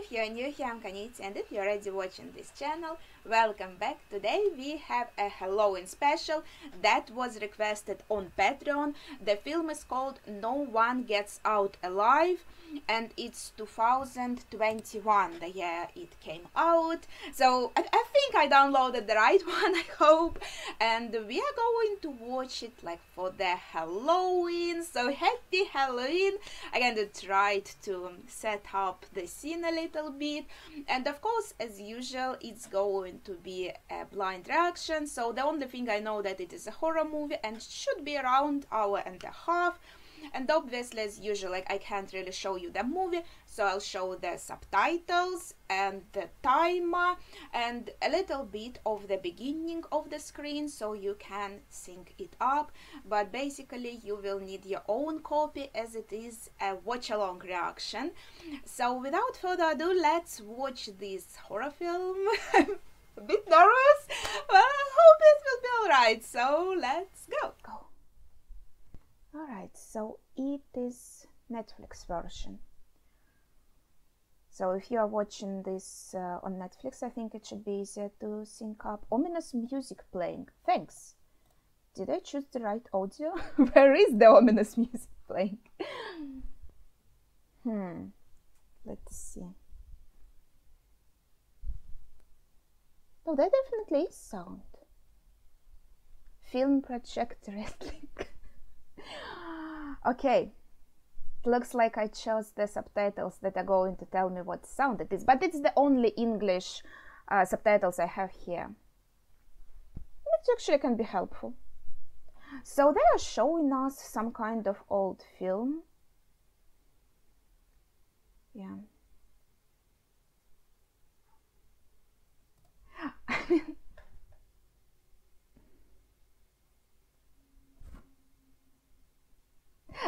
if you're new here, I'm Kaniti, and if you're already watching this channel, welcome back. Today we have a Halloween special that was requested on Patreon. The film is called No One Gets Out Alive, and it's 2021, the year it came out. So I think I downloaded the right one, I hope. And we are going to watch it like for the Halloween. So happy Halloween! I'm gonna try to set up the scene a little bit, and of course, as usual, it's going to be a blind reaction. So the only thing I know that it is a horror movie and should be around hour and a half. And obviously, as usual, like I can't really show you the movie, so I'll show the subtitles and the timer and a little bit of the beginning of the screen so you can sync it up. But basically, you will need your own copy as it is a watch-along reaction. So without further ado, let's watch this horror film. I'm a bit nervous, but I hope it will be alright. So let's go. Alright, so it is Netflix version. So if you are watching this on Netflix, I think it should be easier to sync up. Ominous music playing. Thanks. Did I choose the right audio? Where is the ominous music playing? Let's see. Oh, that definitely is sound. Film projector wrestling. Okay, it looks like I chose the subtitles that are going to tell me what sound it is, but it's the only English subtitles I have here. Which actually can be helpful. So they are showing us some kind of old film. Yeah.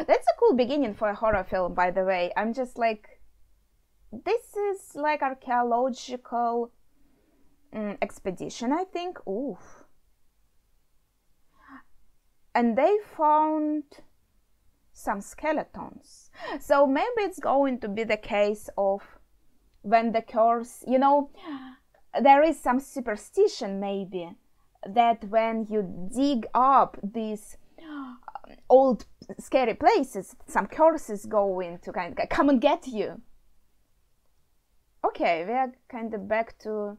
That's a cool beginning for a horror film, by the way. I'm just like, this is like archaeological expedition, I think. Oof. And they found some skeletons. So maybe it's going to be the case of when the curse, you know, there is some superstition maybe that when you dig up these old scary places, some curses go in to kind of come and get you. Okay, we are kind of back to...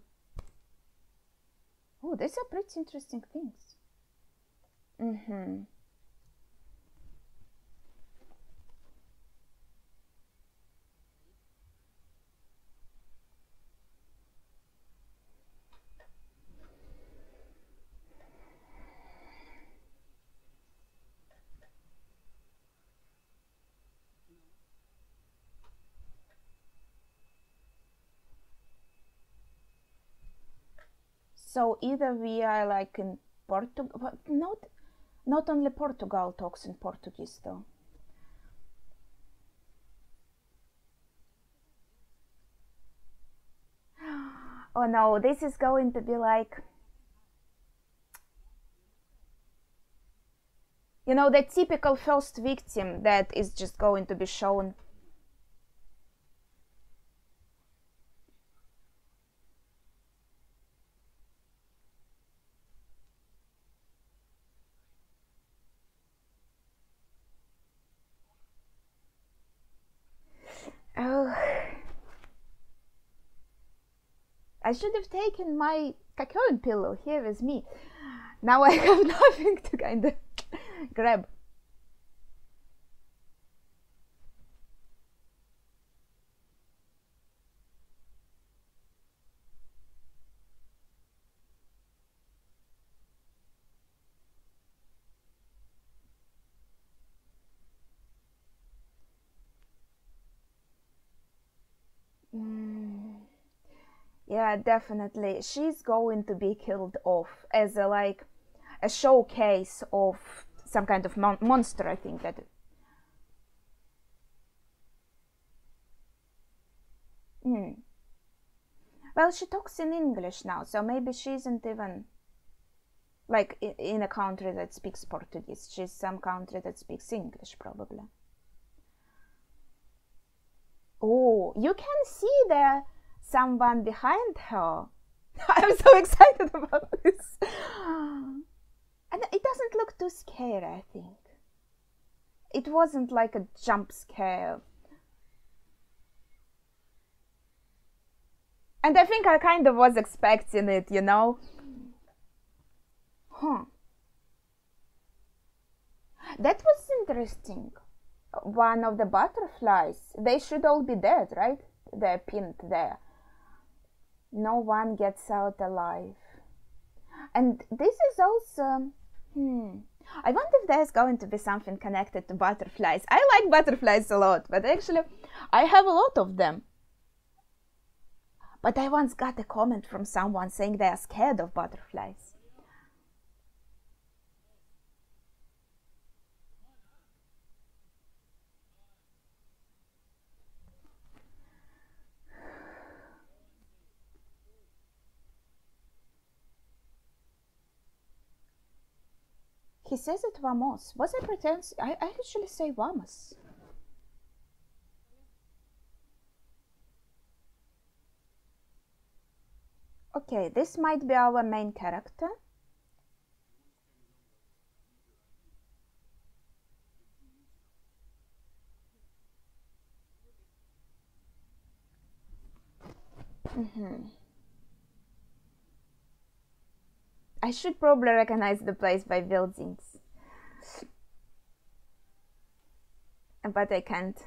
Oh, these are pretty interesting things. So either we are like in Portugal, but not only Portugal talks in Portuguese though. Oh no, this is going to be like, you know, the typical first victim that is just going to be shown. Oh, I should have taken my cocoon pillow here with me. Now I have nothing to kind of grab. Yeah, definitely. She's going to be killed off as a like a showcase of some kind of monster, I think that. Well, she talks in English now, so maybe she isn't even like in a country that speaks Portuguese. She's some country that speaks English, probably. Oh, you can see there someone behind her. I'm so excited about this. And it doesn't look too scary, I think. It wasn't like a jump scare. And I think I kind of was expecting it, you know? Huh. That was interesting. One of the butterflies, they should all be dead, right? They're pinned there. No one gets out alive. And this is also... I wonder if there's going to be something connected to butterflies. I like butterflies a lot, but actually I have a lot of them. But I once got a comment from someone saying they are scared of butterflies. He says it vamos. Was I pretend? I actually say vamos. Okay, this might be our main character. I should probably recognize the place by buildings. But I can't.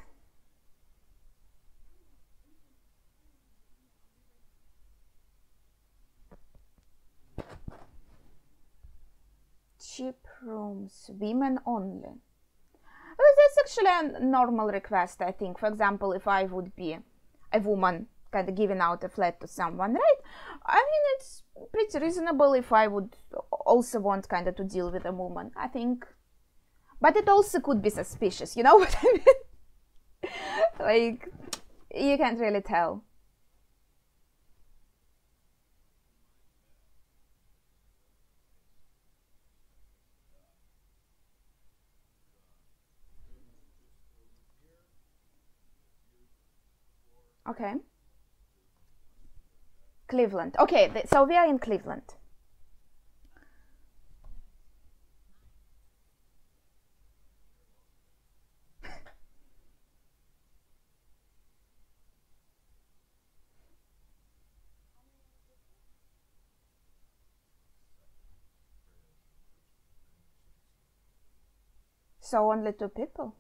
Cheap rooms, women only. Well, that's actually a normal request, I think. For example, if I would be a woman kind of giving out a flat to someone, right? I mean, it's pretty reasonable if I would also want kind of to deal with a woman, I think. But it also could be suspicious, you know what I mean? Like, you can't really tell. Okay. Cleveland. Okay, so we are in Cleveland. So only 2 people.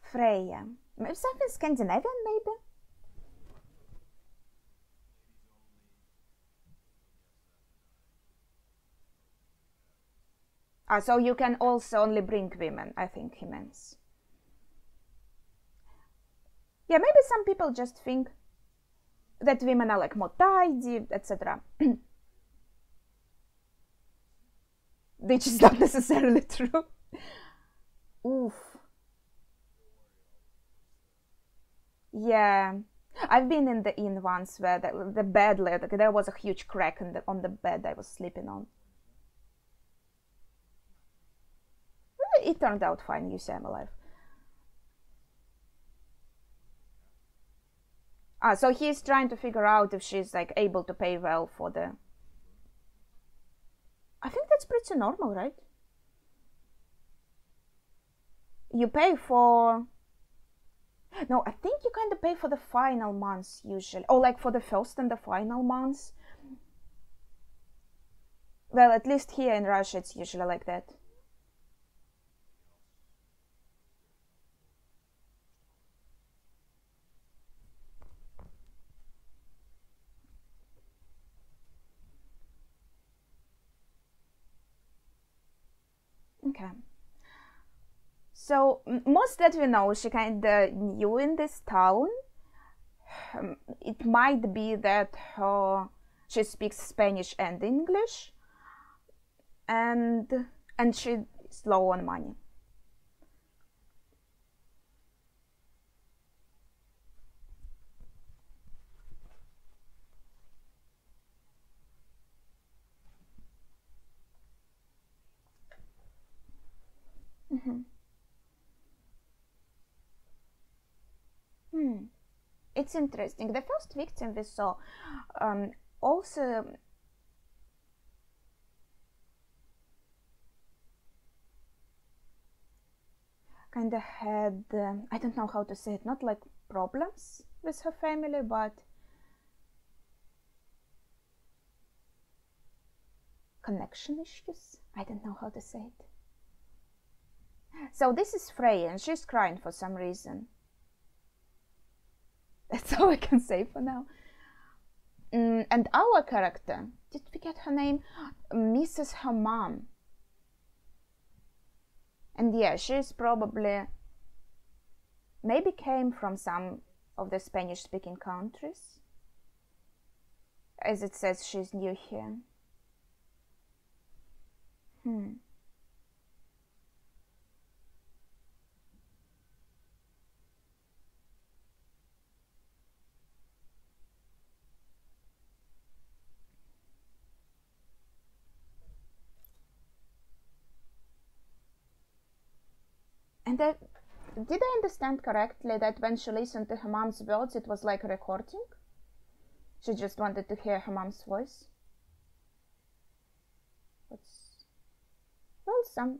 Freya. Something Scandinavian, maybe? So you can also only bring women, I think he means. Yeah, maybe some people just think that women are like more tidy, etc. Which is not necessarily true. Oof. Yeah. I've been in the inn once where the bed, there was a huge crack on the bed I was sleeping on. It turned out fine, you say I'm alive. So he's trying to figure out if she's like able to pay well for the... I think that's pretty normal, right? You pay for... No, I think you kind of pay for the final months usually. Or like for the first and the final months. Well, at least here in Russia it's usually like that. Okay. So, most that we know, she kind of new in this town. It might be that she speaks Spanish and English. And she's low on money. It's interesting. The first victim we saw also kind of had, I don't know how to say it, not like problems with her family, but connection issues. I don't know how to say it. So this is Freya, and she's crying for some reason. That's all I can say for now. And our character, did we get her name? Misses her mom. And yeah, she's probably, maybe came from some of the Spanish-speaking countries. As it says, she's new here. And did I understand correctly that when she listened to her mom's words, it was like a recording? She just wanted to hear her mom's voice? Well, some...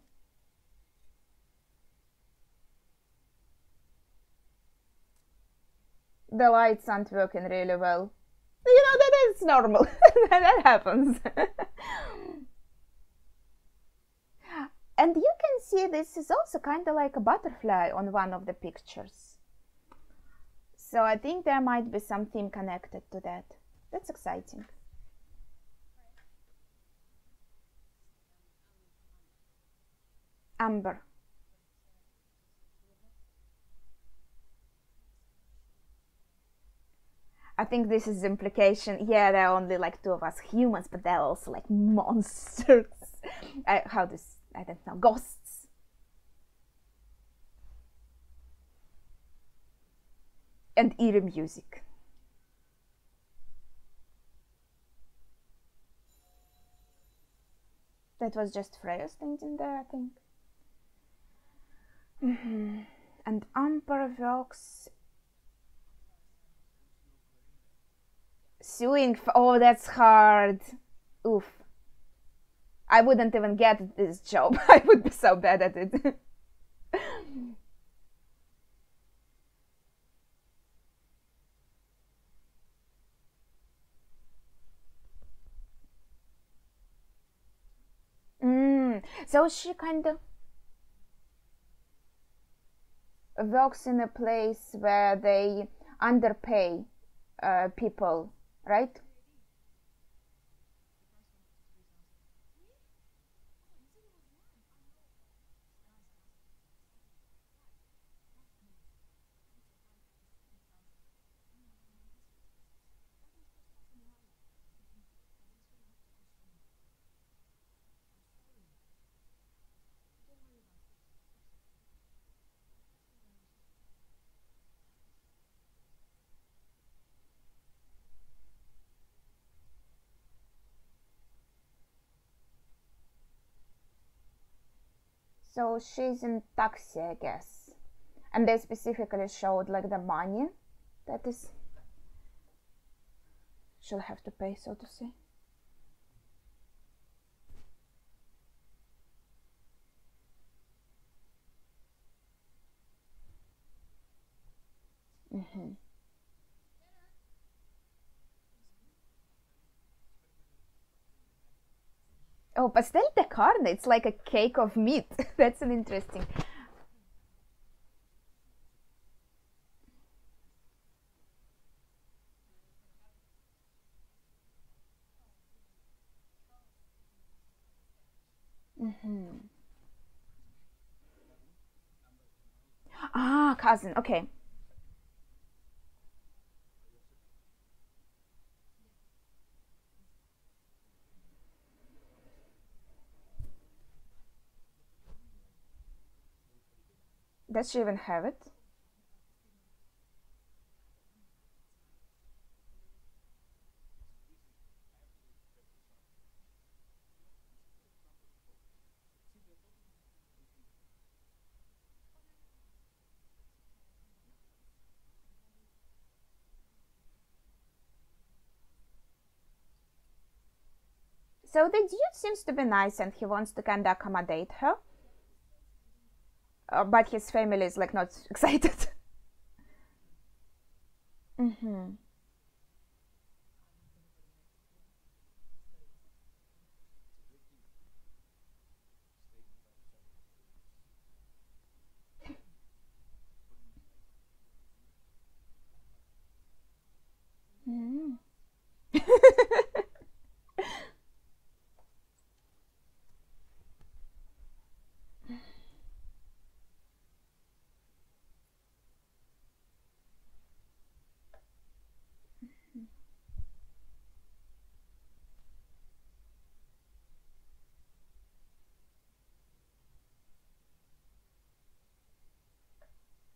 The lights aren't working really well. You know, that is normal. That happens. And you can see this is also kind of like a butterfly on one of the pictures. So I think there might be some theme connected to that. That's exciting. Amber. I think this is the implication. Yeah, there are only like two of us humans, but they're also like monsters. I don't know, ghosts. And eerie music. That was just Freya standing there, I think. And Amber works suing. Oh, that's hard. Oof. I wouldn't even get this job. I would be so bad at it. So she kind of works in a place where they underpay people, right? So she's in taxi, I guess. And they specifically showed like the money that is she'll have to pay, so to say. Oh, pastel de carne, it's like a cake of meat. That's an interesting... Ah, cousin, okay. Does she even have it? So the dude seems to be nice and he wants to kind of accommodate her. But his family is like not excited. Mm-hmm. Mm.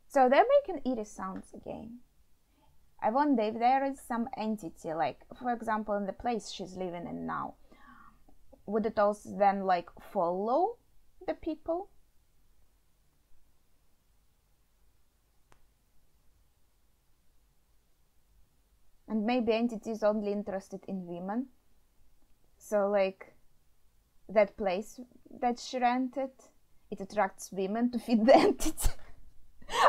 So they're making eerie sounds again. I wonder if there is some entity, like, for example, in the place she's living in now. Would it also then, like, follow the people? And maybe entity is only interested in women. So, like, that place that she rented, it attracts women to feed the entity.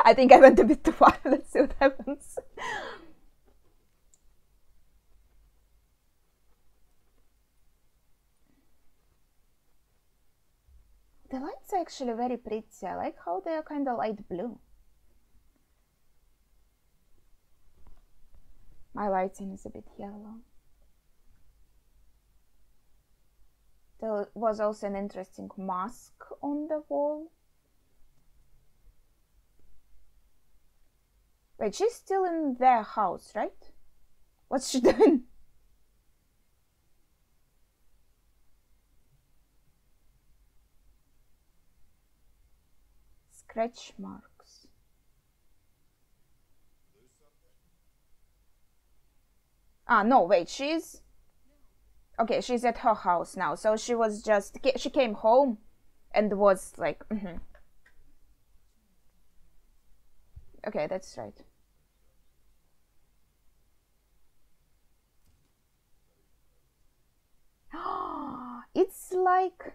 I think I went a bit too far. Let's see what happens. The lights are actually very pretty. I like how they are kind of light blue. My lighting is a bit yellow. There was also an interesting mask on the wall. Wait, she's still in their house, right? What's she doing? Scratch marks. Ah, no, wait, she's... Okay, she's at her house now, so she was just... She came home and was like... Okay, that's right. It's like...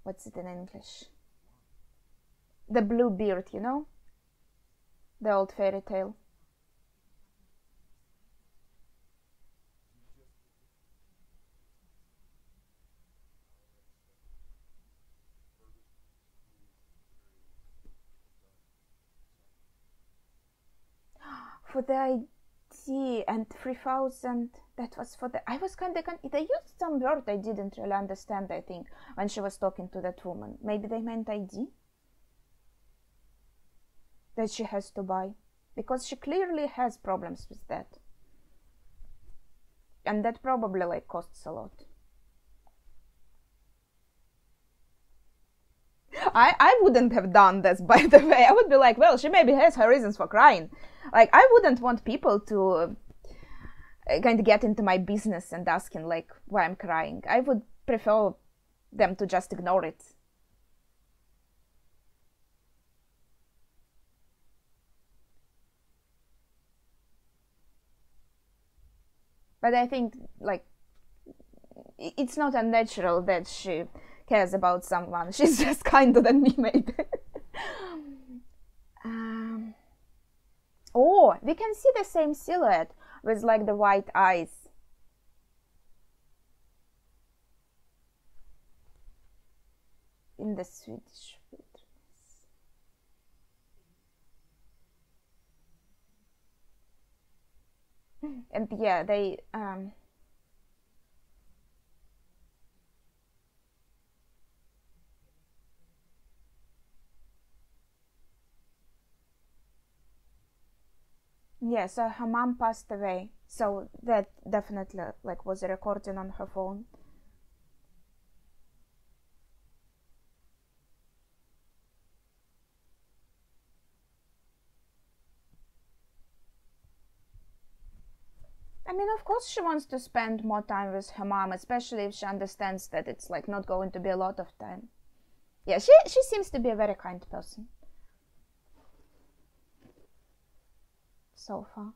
What's it in English? The Blue Beard, you know? The old fairy tale. For the ID and 3000, that was for the... I was kind of... They used some word I didn't really understand, I think, when she was talking to that woman. Maybe they meant ID? That she has to buy. Because she clearly has problems with that. And that probably, like, costs a lot. I wouldn't have done this, by the way. I would be like, well, she maybe has her reasons for crying. Like, I wouldn't want people to kind of get into my business and asking, like, why I'm crying. I would prefer them to just ignore it. But I think, like, it's not unnatural that she cares about someone. She's just kinder than me, maybe. Oh, we can see the same silhouette with, like, the white eyes. In the Swedish wilderness. And yeah, they yeah, so her mom passed away, so that definitely, like, was a recording on her phone. I mean, of course she wants to spend more time with her mom, especially if she understands that it's, like, not going to be a lot of time. Yeah, she seems to be a very kind person. So far.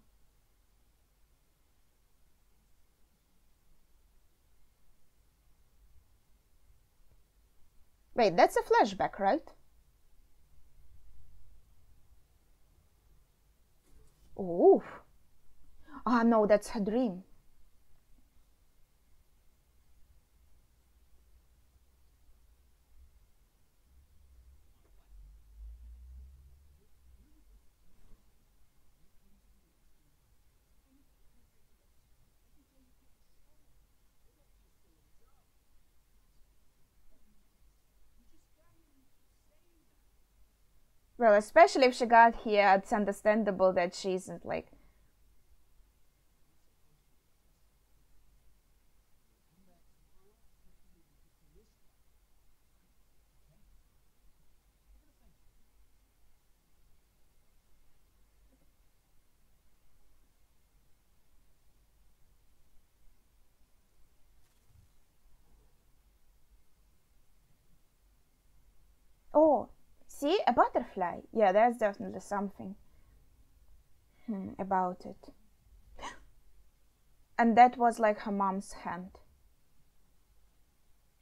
Wait, that's a flashback, right? Ooh. Ah, no, that's her dream. Well, especially if she got here, it's understandable that she isn't like. Oh, see, a butterfly. Yeah, there's definitely something about it. And that was like her mom's hand.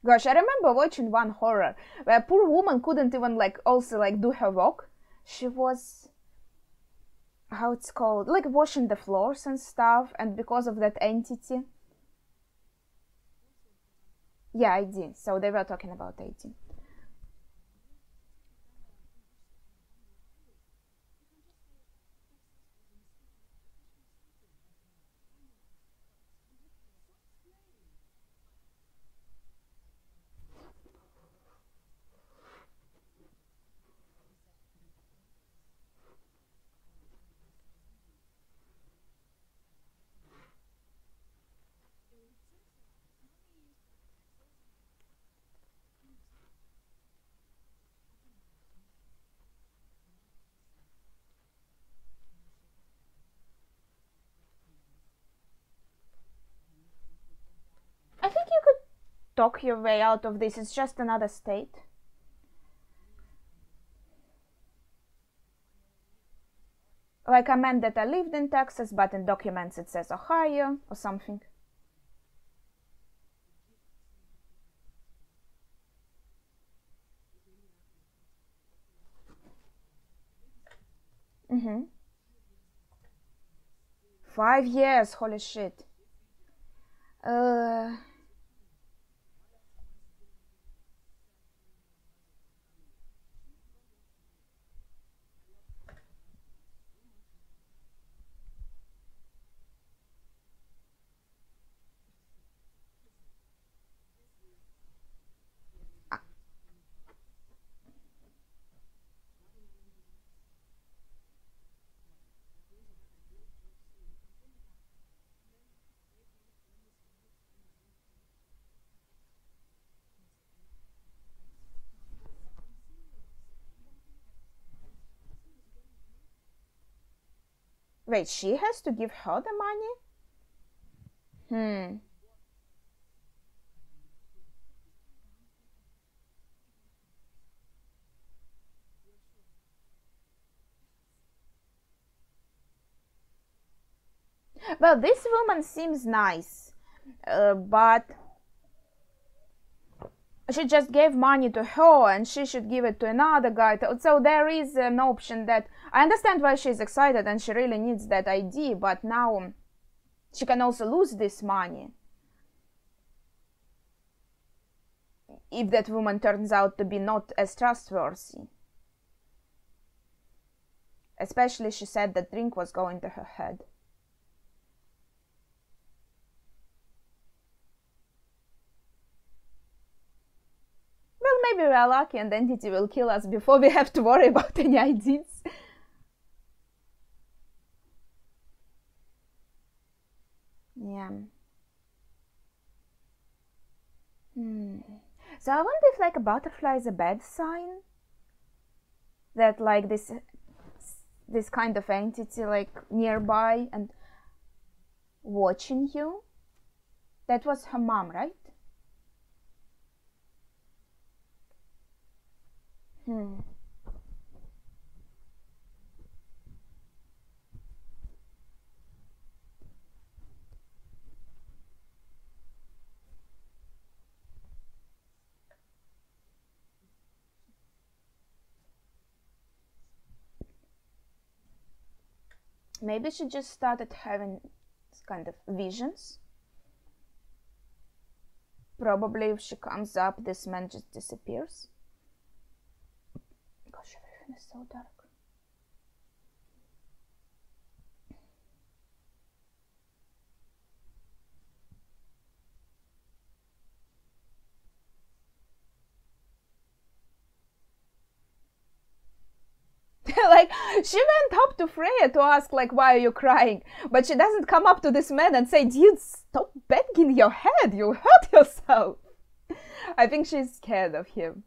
Gosh, I remember watching one horror where a poor woman couldn't even like also like do her work. She was, how it's called, like washing the floors and stuff, and because of that entity. Yeah, I did. So they were talking about 18. I think you could talk your way out of this. It's just another state. Like I meant that I lived in Texas, but in documents it says Ohio or something. Mm-hmm. 5 years, holy shit. Uh, wait, she has to give her the money? Hmm. Well, this woman seems nice, but she just gave money to her and she should give it to another guy. So there is an option that I understand why she's excited and she really needs that ID, but now she can also lose this money if that woman turns out to be not as trustworthy. Especially she said that drink was going to her head. Well, maybe we are lucky and the entity will kill us before we have to worry about any IDs. Yeah. So I wonder if like a butterfly is a bad sign. That like this kind of entity like nearby and watching you. That was her mom, right? Maybe she just started having kind of visions. Probably if she comes up, this man just disappears. Gosh, everything is so dark. Like, she went up to Freya to ask, like, why are you crying? But she doesn't come up to this man and say, dude, stop banging your head, you hurt yourself. I think she's scared of him.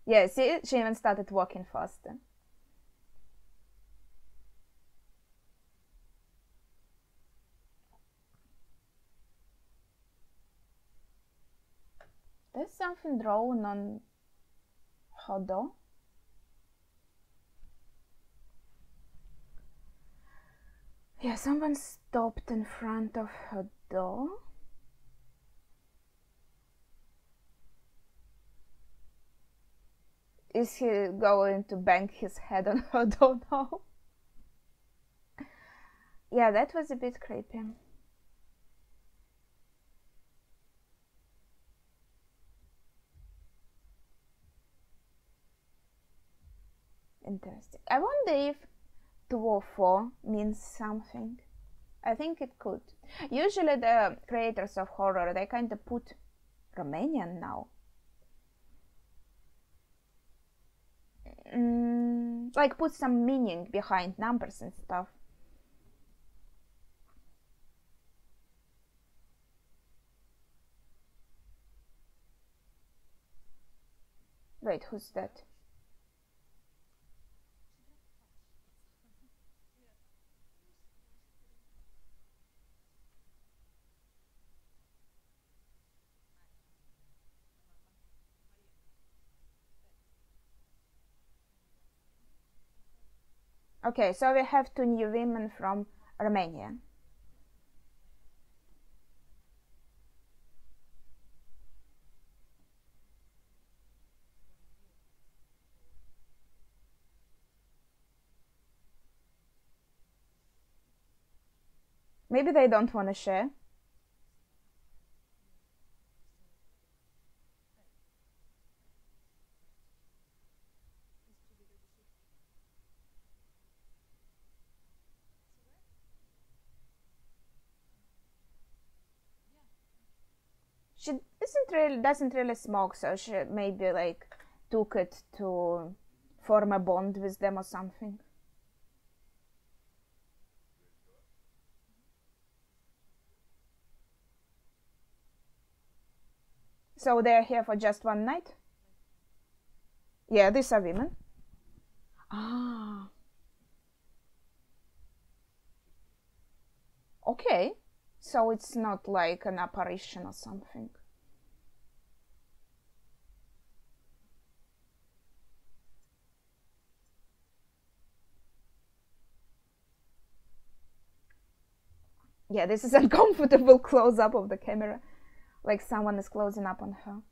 Yeah, see, she even started walking faster. There's something drawn on her door. Yeah, someone stopped in front of her door. Is he going to bang his head on her door now? Yeah, that was a bit creepy. Interesting. I wonder if 2 or 4 means something. I think it could. Usually the creators of horror, they kind of put Romanian now. Like put some meaning behind numbers and stuff. Wait, who's that? Okay, so we have 2 new women from Romania. Maybe they don't want to share. She doesn't really smoke, so she maybe like took it to form a bond with them or something. So they're here for just one night? Yeah, these are women. Ah. Okay. So it's not like an apparition or something. Yeah, this is uncomfortable close-up of the camera. Like someone is closing up on her.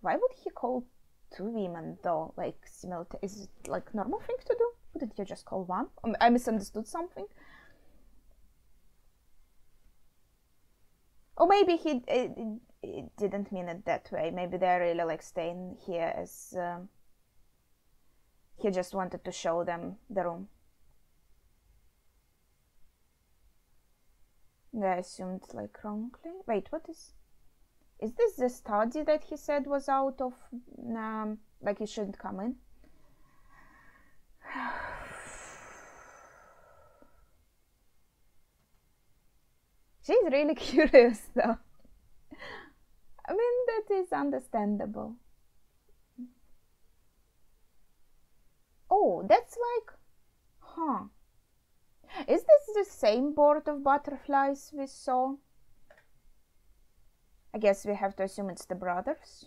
Why would he call 2 women though? Like is it like normal thing to do? Wouldn't you just call one? I misunderstood something. Or maybe he didn't mean it that way. Maybe they're really like staying here as he just wanted to show them the room. I assumed like wrongly. Wait, what is this the study that he said was out of like you shouldn't come in? She's really curious though. I mean, that is understandable. Oh, that's like, huh. Is this the same board of butterflies we saw? I guess we have to assume it's the brothers.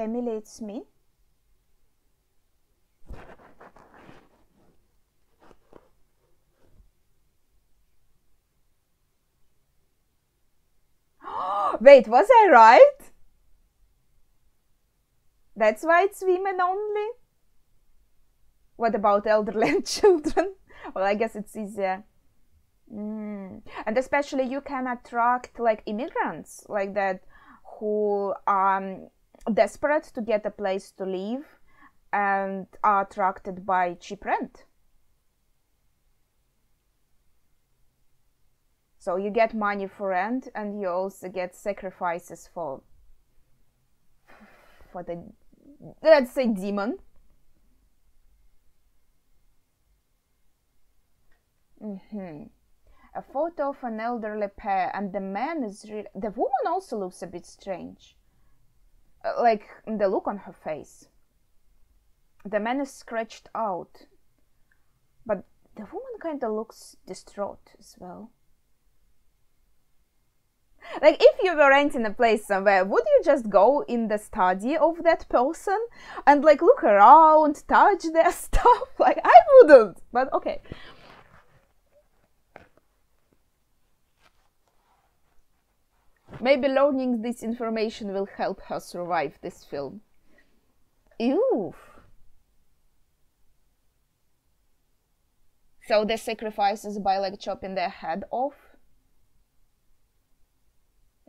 family, it's me. Wait, was I right? That's why it's women only? What about elderly and children? Well, I guess it's easier. And especially you can attract like immigrants like that who are desperate to get a place to live and are attracted by cheap rent. So you get money for rent and you also get sacrifices for the, let's say, demon. A photo of an elderly pair, and the man is really... The woman also looks a bit strange. Like, the look on her face. The man is scratched out. But the woman kind of looks distraught as well. Like, if you were renting a place somewhere, would you just go in the study of that person and, like, look around, touch their stuff? Like, I wouldn't, but okay. Maybe learning this information will help her survive this film. Ew. So the sacrifices by like chopping their head off?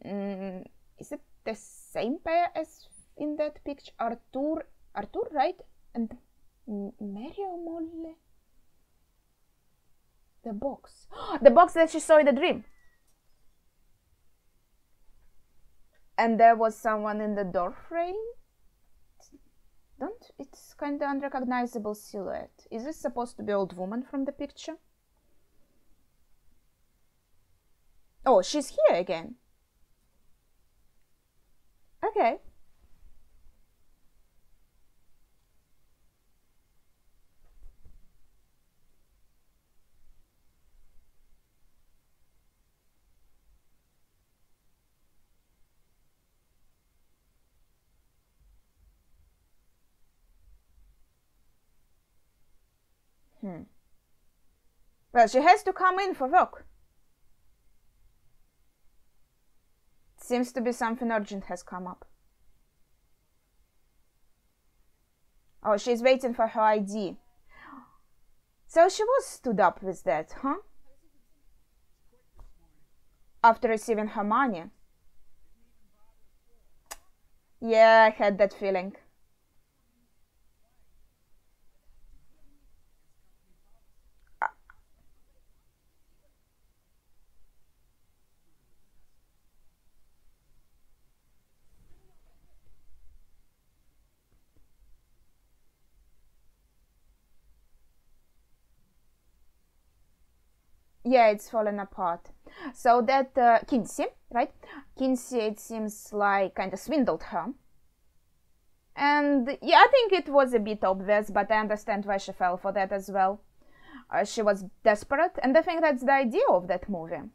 Is it the same pair as in that picture? Arthur, right? And Mario Molle? The box. The box that she saw in the dream. And there was someone in the door frame? It's kind of unrecognizable silhouette. Is this supposed to be old woman from the picture? Oh, she's here again. Okay. Well, she has to come in for work. Seems to be something urgent has come up. Oh, she's waiting for her ID. So she was stood up with that, huh? After receiving her money. Yeah, I had that feeling. Yeah, it's fallen apart. So that Kinsey, right? Kinsey, it seems like kind of swindled her. And yeah, I think it was a bit obvious, but I understand why she fell for that as well. She was desperate, and I think that's the idea of that movie.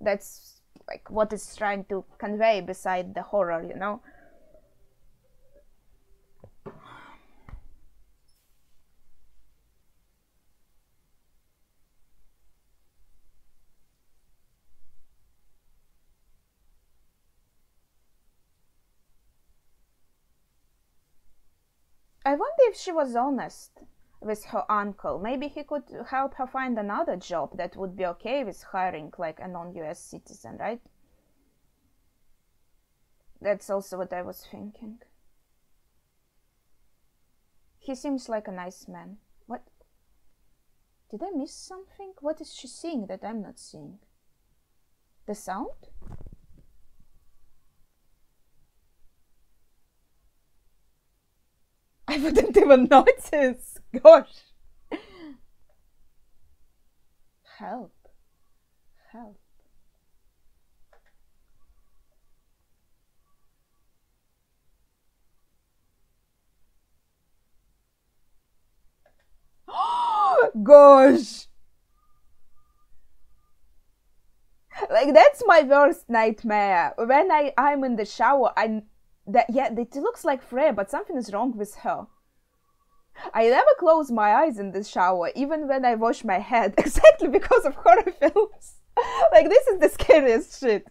That's like what it's trying to convey beside the horror, you know? I wonder if she was honest with her uncle. Maybe he could help her find another job that would be okay with hiring like a non-US citizen, right? That's also what I was thinking. He seems like a nice man. What? Did I miss something? What is she seeing that I'm not seeing? The sound? I wouldn't even notice. Gosh. Help. Help. Gosh. Like that's my worst nightmare. When I'm in the shower, it looks like Freya, but something is wrong with her. I never close my eyes in the shower, even when I wash my head, exactly because of horror films. Like, this is the scariest shit.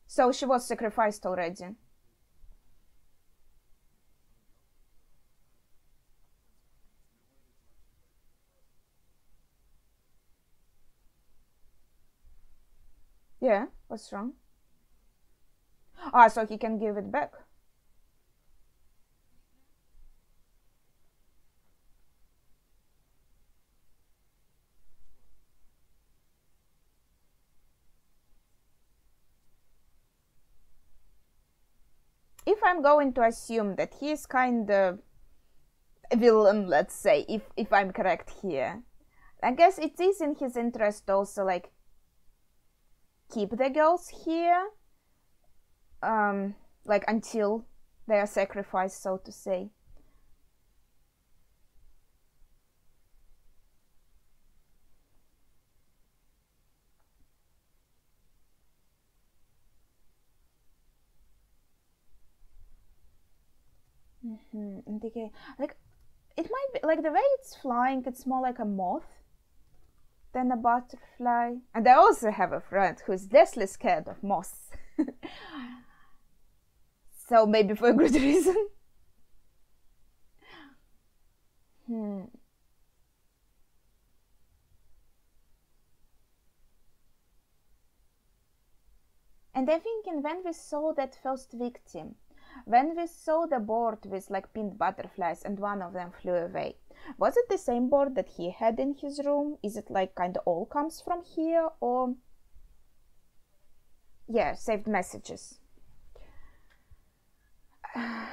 So she was sacrificed already. Yeah, what's wrong? Ah, so he can give it back. If I'm going to assume that he is kind of a villain, let's say, if I'm correct here, I guess it is in his interest also, like, keep the girls here, like, until they are sacrificed, so to say. Okay. Like, it might be like the way it's flying, it's more like a moth than a butterfly. And I also have a friend who's deathly scared of moths. So maybe for a good reason. And I'm thinking, when we saw that first victim, when we saw the board with like pinned butterflies and one of them flew away, was it the same board that he had in his room? Is it like kind of all comes from here, or... Yeah, saved messages. I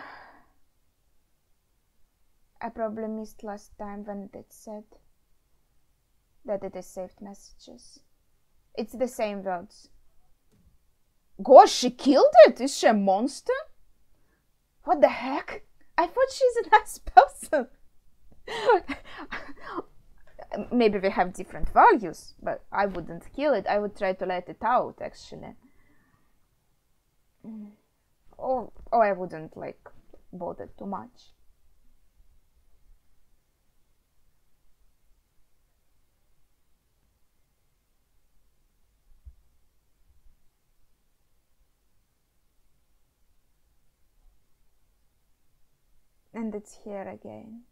probably missed last time when it said that it is saved messages. It's the same words. Gosh, she killed it! Is she a monster? What the heck? I thought she's a nice person. Maybe we have different values, but I wouldn't kill it. I would try to let it out, actually. Or I wouldn't, like, bother too much. And it's here again.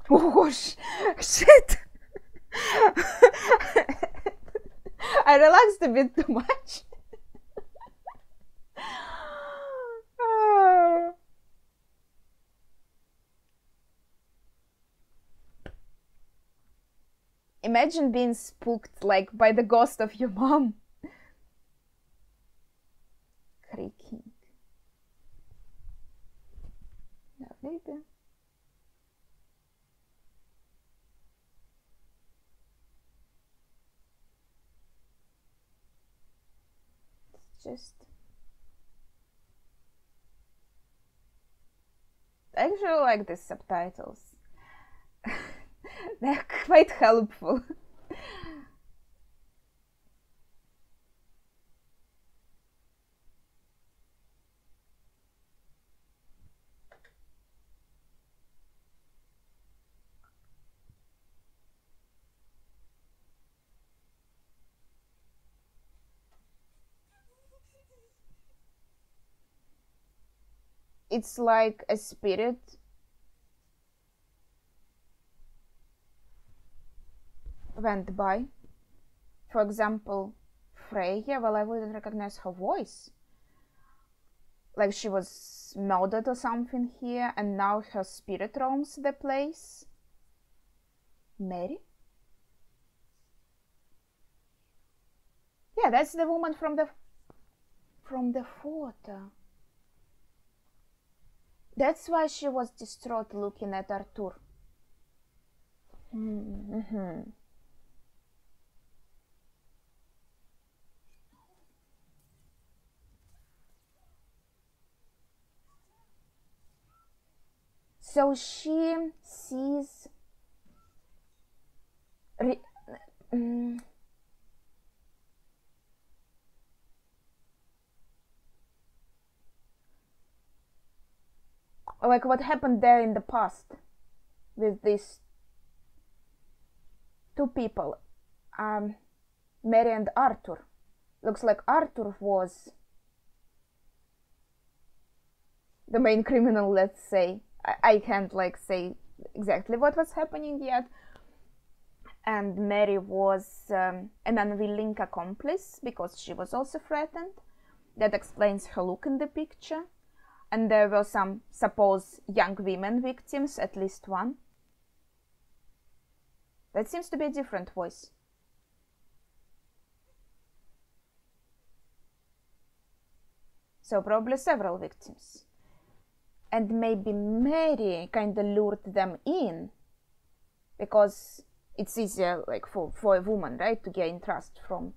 Oh, shit! I relaxed a bit too much. Imagine being spooked, like, by the ghost of your mom. Creaking. Yeah, maybe. It's just... I actually like the subtitles. They're quite helpful. It's like a spirit went by. For example, Freya, well, I wouldn't recognize her voice. Like she was murdered or something here, and now her spirit roams the place. Mary? Yeah, that's the woman from the photo. That's why she was distraught looking at Arthur. So she sees like what happened there in the past with these two people, Mary and Arthur. Looks like Arthur was the main criminal, let's say. I can't like say exactly what was happening yet. And Mary was an unwilling accomplice because she was also threatened. That explains her look in the picture. And there were some, suppose, young women victims, at least one. That seems to be a different voice. So probably several victims. And maybe Mary kind of lured them in because it's easier like for a woman, right, to gain trust from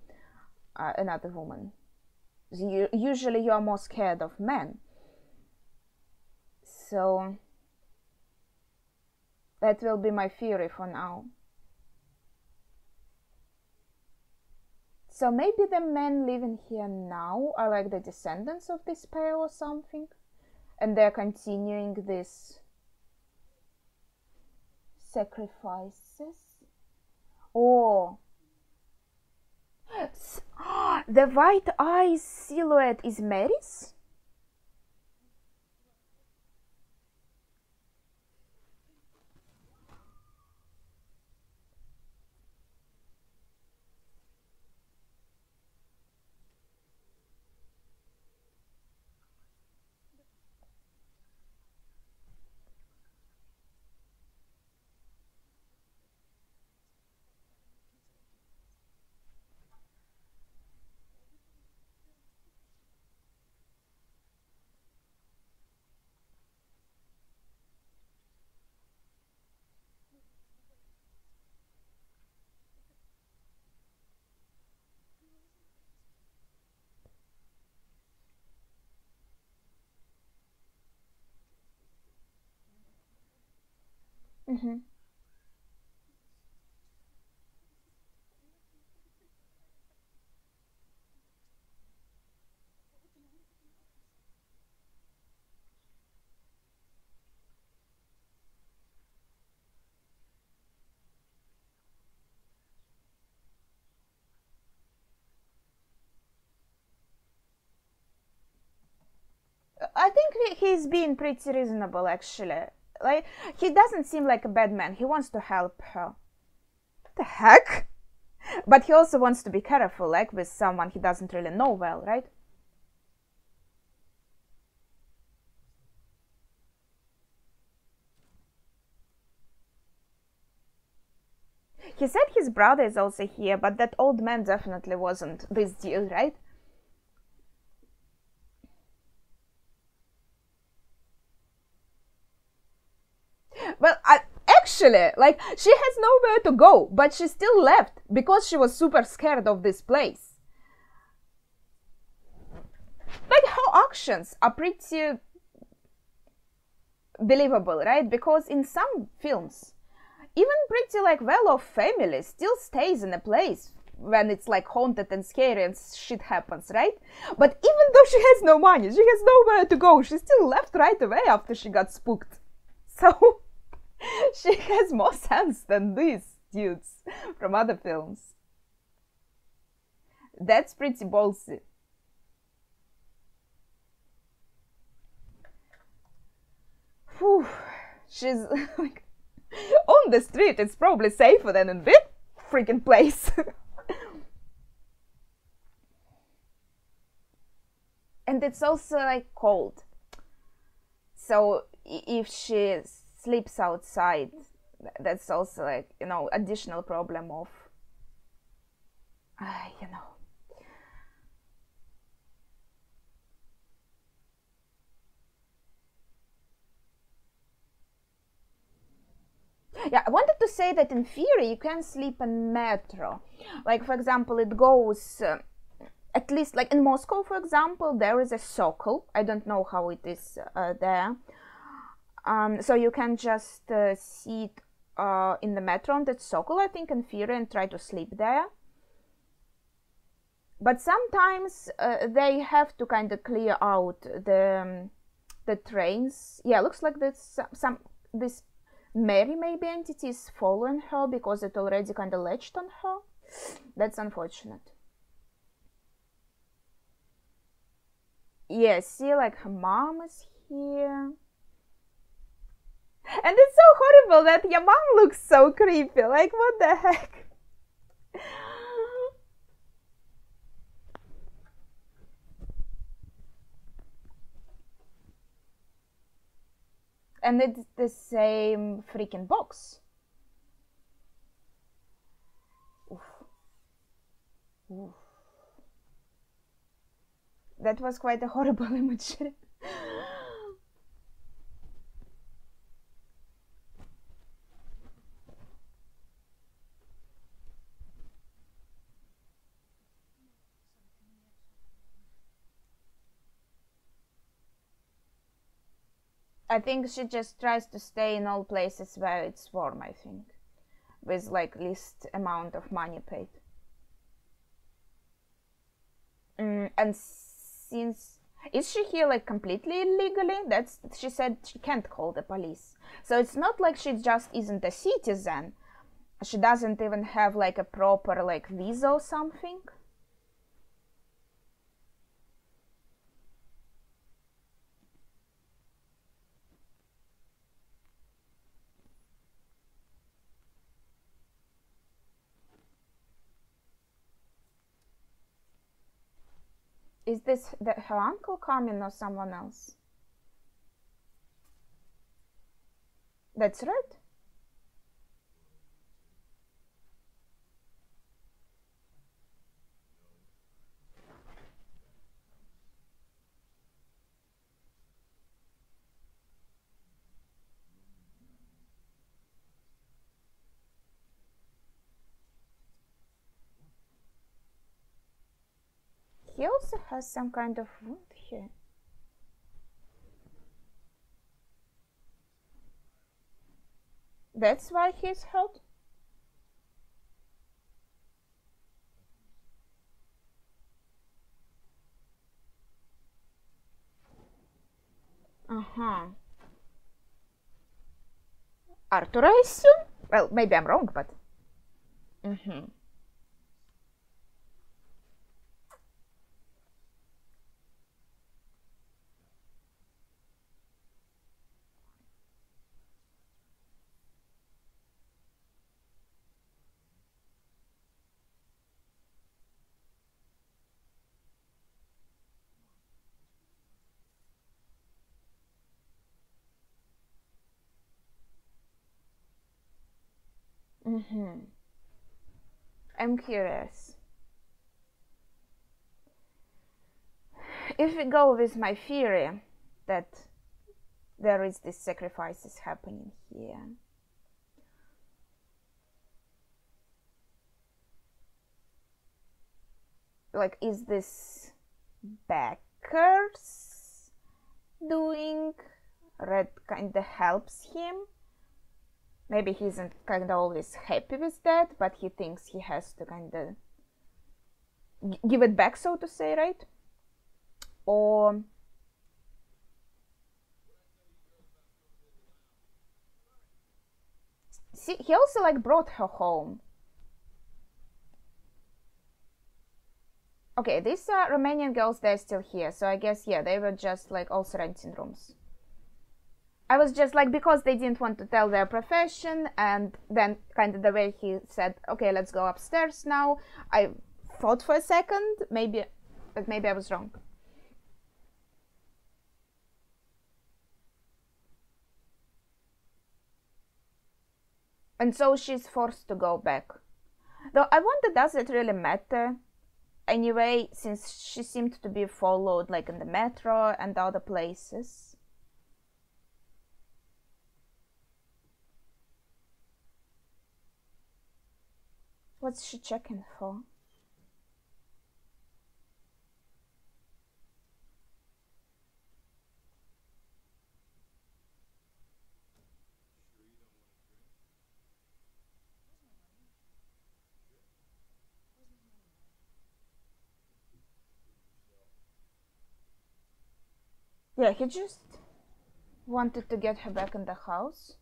another woman. Usually you are more scared of men. So that will be my theory for now. So maybe the men living here now are like the descendants of this pair or something, and they're continuing this sacrifices. Oh, the white eyes silhouette is Mary's? Mm-hmm. I think he's being pretty reasonable, actually. Like, he doesn't seem like a bad man. He wants to help her. What the heck? But he also wants to be careful, like with someone he doesn't really know well, right? He said his brother is also here, but that old man definitely wasn't this dude, right? Well, actually, like, she has nowhere to go, but she still left because she was super scared of this place. Like, her actions are pretty believable, right? Because in some films, even pretty like well-off family still stays in a place when it's like haunted and scary and shit happens, right? But even though she has no money, she has nowhere to go, she still left right away after she got spooked. So she has more sense than these dudes from other films. That's pretty ballsy. Whew. She's like, on the street it's probably safer than in this freaking place. And it's also like cold, so if she sleeps outside, that's also like, you know, additional problem of you know. Yeah, I wanted to say that in theory you can sleep in metro. Like, for example, it goes at least like in Moscow, for example, there is a Sokol. I don't know how it is there. So you can just sit in the metro on that Sokol, I think, in Fury and try to sleep there. But sometimes they have to kind of clear out the trains. Yeah, looks like this Mary maybe entity is following her because it already kind of latched on her. That's unfortunate. Yeah, see, like her mom is here. And it's so horrible that your mom looks so creepy. Like, what the heck? And it's the same freaking box. Oof. Oof. That was quite a horrible imagery. I think she just tries to stay in all places where it's warm, I think, with like least amount of money paid. And since is she here like completely illegally? That's she said she can't call the police. So it's not like she just isn't a citizen. She doesn't even have like a proper like visa or something. Is this her uncle coming or someone else? That's right. He also has some kind of wound here. That's why he's hurt? Uh-huh. Arthur, I assume? Well, maybe I'm wrong, but... Mm-hmm. Mm-hmm. I'm curious. If we go with my theory that there is this sacrifices happening here, like, is this Backers doing? Red kinda helps him. Maybe he isn't kinda always happy with that, but he thinks he has to kinda give it back, so to say, right? Or see, he also like brought her home. Okay, these Romanian girls, they're still here, so I guess, yeah, they were just like also renting rooms. I was just like, because they didn't want to tell their profession, and then kind of the way he said, okay, let's go upstairs now, I thought for a second, maybe, but maybe I was wrong. And so she's forced to go back. Though I wonder, does it really matter? Anyway, since she seemed to be followed like in the metro and other places. What's she checking for? Yeah, he just wanted to get her back in the house.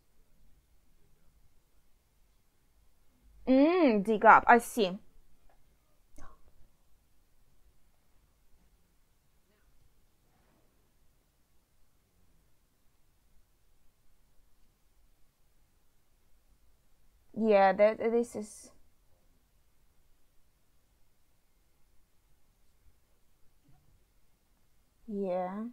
Dig up. I see. Yeah, this is. Yeah.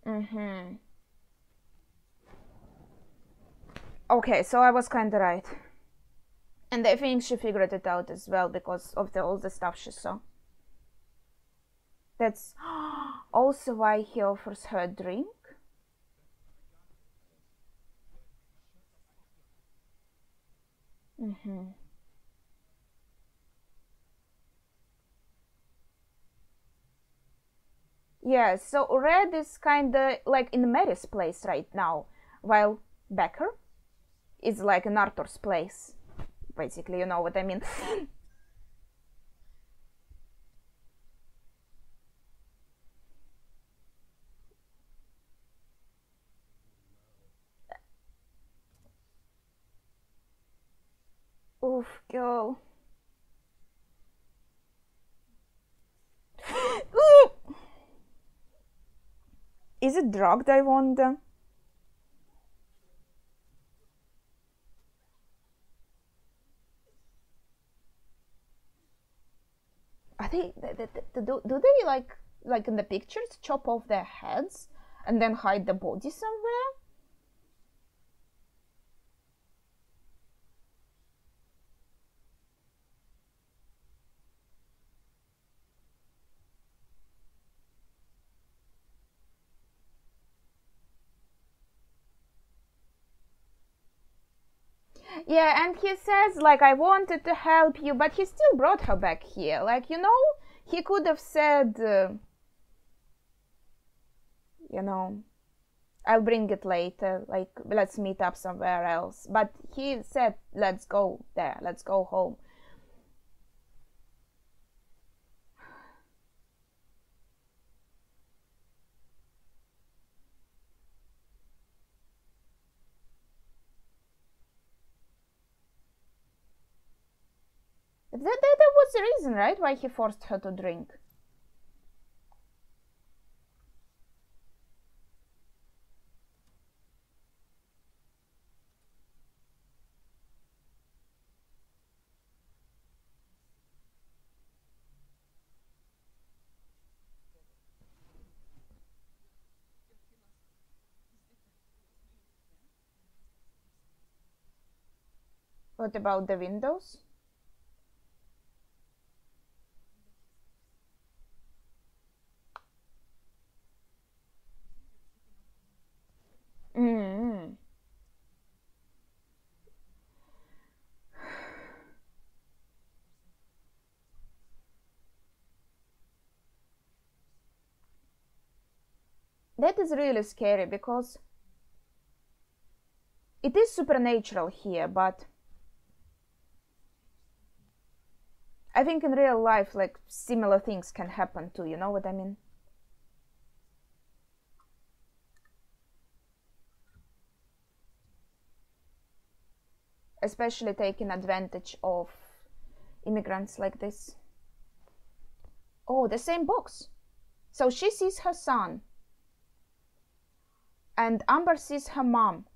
Mm-hmm. Okay, so I was kinda right. And I think she figured it out as well because of all the stuff she saw. That's also why he offers her a drink. Mm-hmm. Yeah, so Red is kinda like in Mary's place right now, while Becker is like in Arthur's place. Basically, you know what I mean. Oof, girl. Ooh! Is it drugged, I wonder? Are they, do they like in the pictures chop off their heads and then hide the body somewhere? Yeah, and he says like I wanted to help you, but he still brought her back here. Like, you know, he could have said, you know, I'll bring it later. Like, let's meet up somewhere else. But he said, let's go there. Let's go home. That was the reason, right? Why he forced her to drink. What about the windows? Mm. That is really scary because it is supernatural here, but I think in real life, like, similar things can happen too, you know what I mean? Especially taking advantage of immigrants like this. Oh, the same box. So she sees her son, and Amber sees her mom.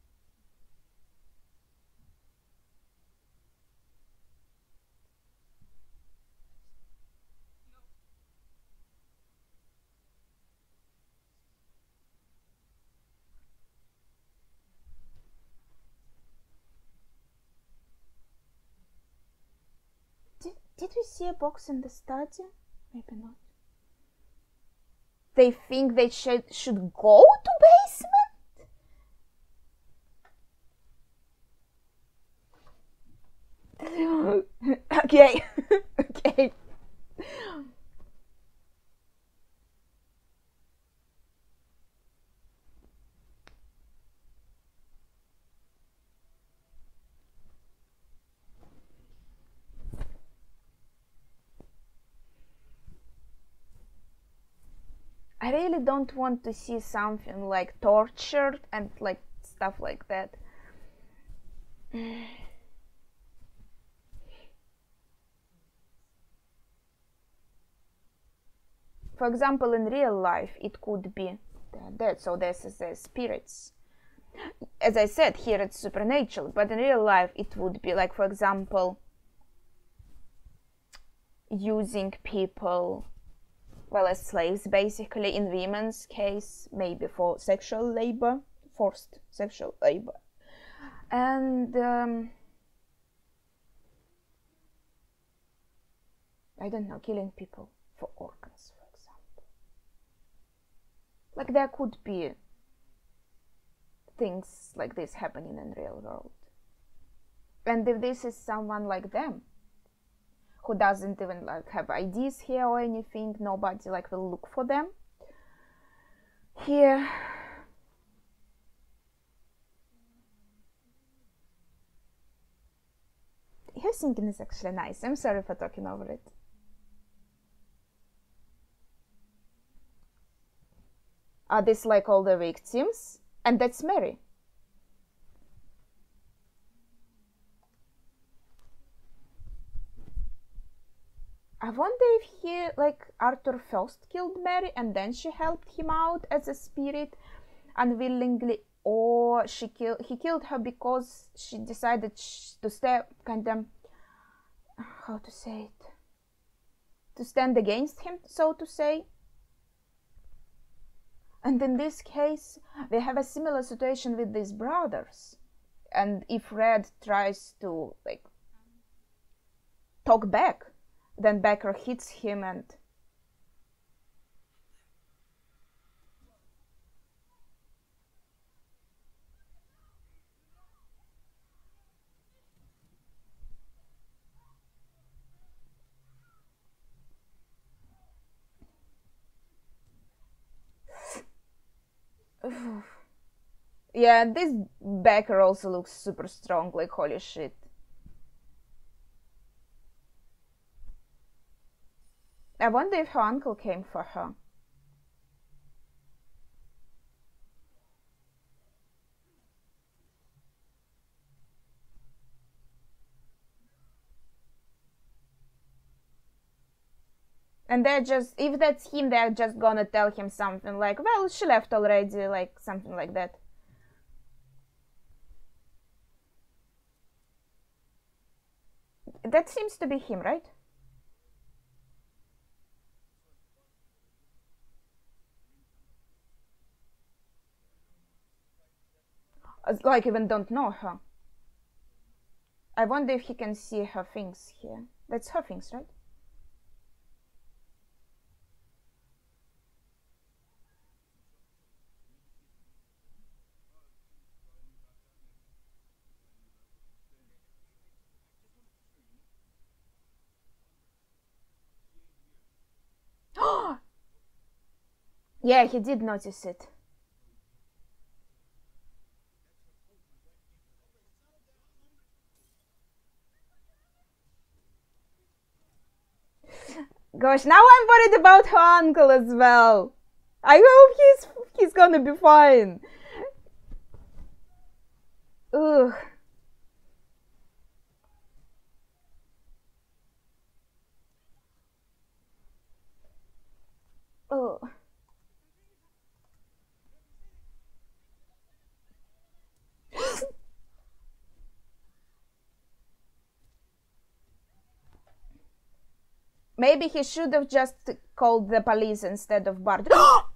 Did we see a box in the study? Maybe not. They think they should go to basement? Okay. Okay. I really don't want to see something like tortured and like stuff like that. For example, in real life, it could be dead, so this is the spirits. As I said, here it's supernatural, but in real life, it would be like, for example, using people, well, as slaves, basically, in women's case, maybe for sexual labor, forced sexual labor. And I don't know, killing people for organs, for example. Like, there could be things like this happening in real world. And if this is someone like them, who doesn't even like have IDs here or anything, nobody like will look for them here. Your singing is actually nice. I'm sorry for talking over it. Are these like all the victims? And that's Mary. I wonder if he, like, Arthur first killed Mary and then she helped him out as a spirit unwillingly, or he killed her because she decided to stay, kind of, how to say it, to stand against him, so to say. And in this case, we have a similar situation with these brothers. And if Red tries to, like, talk back, then Becker hits him and... Yeah, this Becker also looks super strong, like holy shit. I wonder if her uncle came for her. And they're just, if that's him, they're just gonna tell him something like, well, she left already, like something like that. That seems to be him, right? Like, even don't know her. I wonder if he can see her things here. That's her things, right? Yeah, he did notice it. Gosh, now I'm worried about her uncle as well. I hope he's gonna be fine. Ugh. Oh. Maybe he should have just called the police instead of Bart. Oh,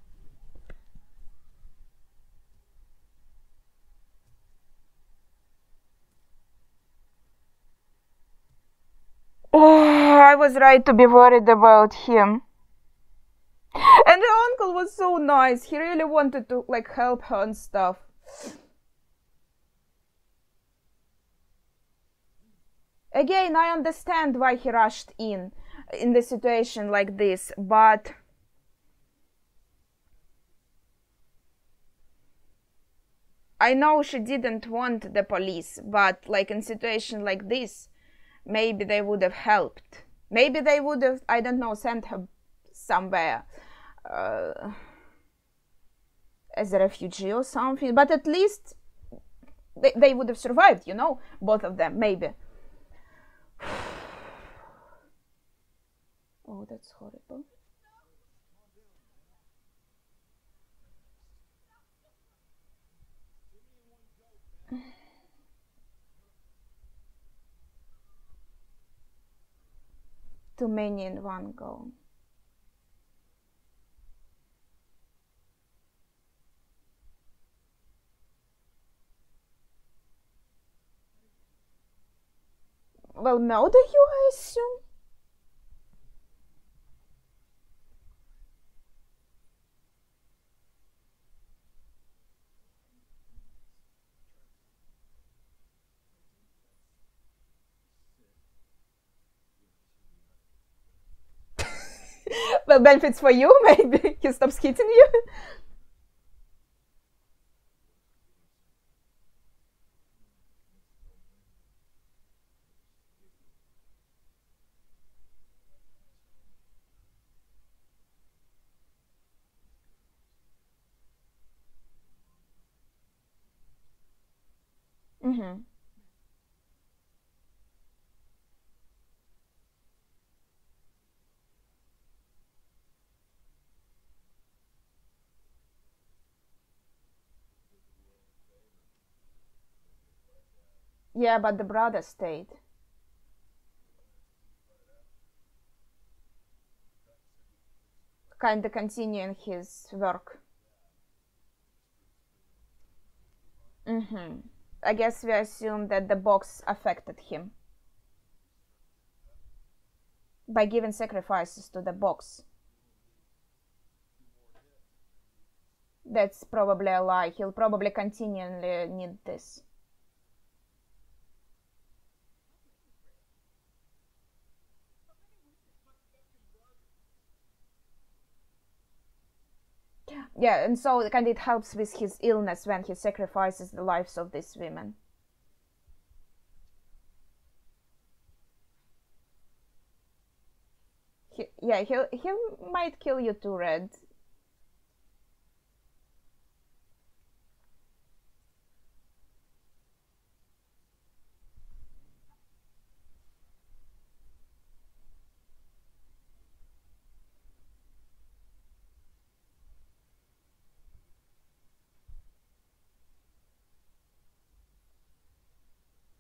I was right to be worried about him. And her uncle was so nice. He really wanted to, like, help her and stuff. Again, I understand why he rushed in the situation like this, but I know she didn't want the police, but like in situation like this, maybe they would have helped. Maybe they would have, I don't know, sent her somewhere. as a refugee or something, but at least they would have survived, you know, both of them, maybe. Oh, that's horrible. Too many in one go. Well, murder you, I assume? Well, benefits for you, maybe. He stops hitting you. Mm-hmm. Yeah, but the brother stayed. Kinda continuing his work. Mm-hmm. I guess we assume that the box affected him by giving sacrifices to the box. That's probably a lie. He'll probably continually need this. Yeah, and so kind of it helps with his illness when he sacrifices the lives of these women. Yeah, he might kill you too, Red.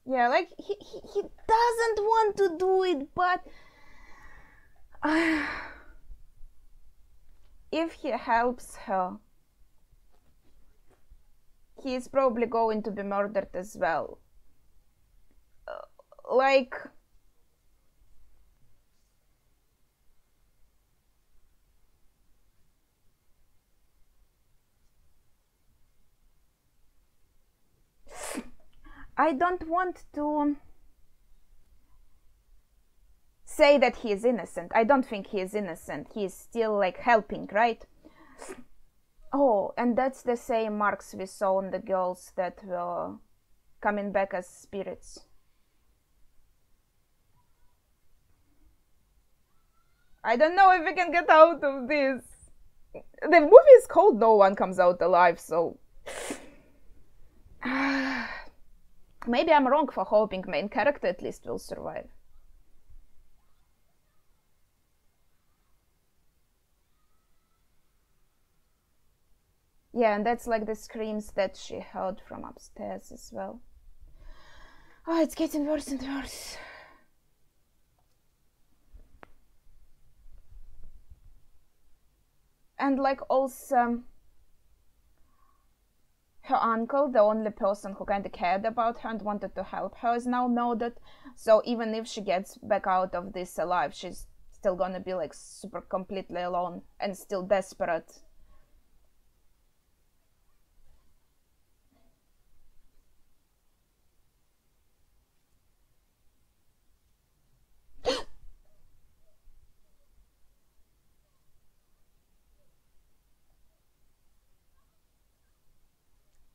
Yeah, like he doesn't want to do it, but if he helps her, he is probably going to be murdered as well. Like, I don't want to say that he is innocent. I don't think he is innocent. He is still like helping, right? Oh, and that's the same marks we saw on the girls that were coming back as spirits. I don't know if we can get out of this. The movie is called No One Comes Out Alive, so maybe I'm wrong for hoping main character at least will survive. Yeah, and that's like the screams that she heard from upstairs as well. Oh, it's getting worse and worse. And like also her uncle, the only person who kind of cared about her and wanted to help her, is now murdered. So even if she gets back out of this alive, she's still gonna be like super completely alone and still desperate.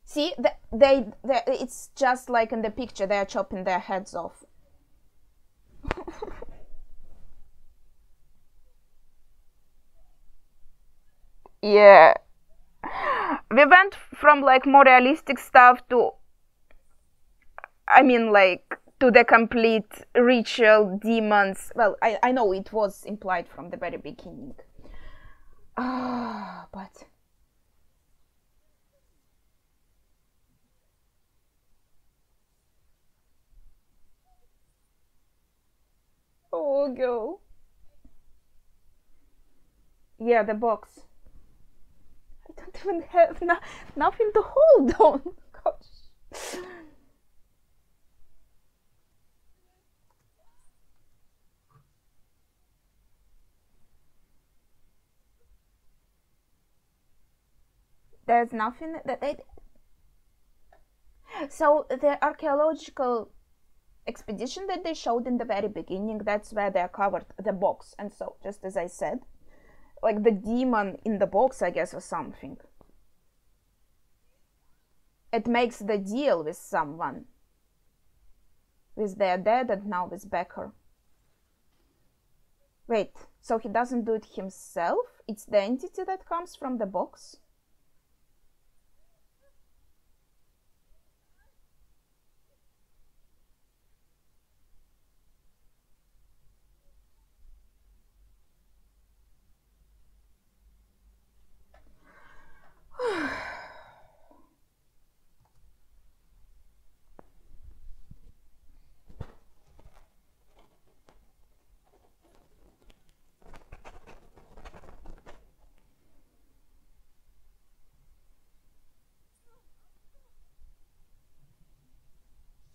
See, it's just like in the picture, they're chopping their heads off. Yeah. we went from like more realistic stuff to, I mean, like, to the complete ritual demons. Well, I know it was implied from the very beginning. But oh, girl. Yeah, the box. I don't even have nothing to hold on. Gosh. There's nothing that they. So the archaeological expedition that they showed in the very beginning, that's where they covered the box. And so, just as I said, like the demon in the box, I guess, or something. It makes the deal with someone. With their dad and now with Becker. Wait, so he doesn't do it himself? It's the entity that comes from the box?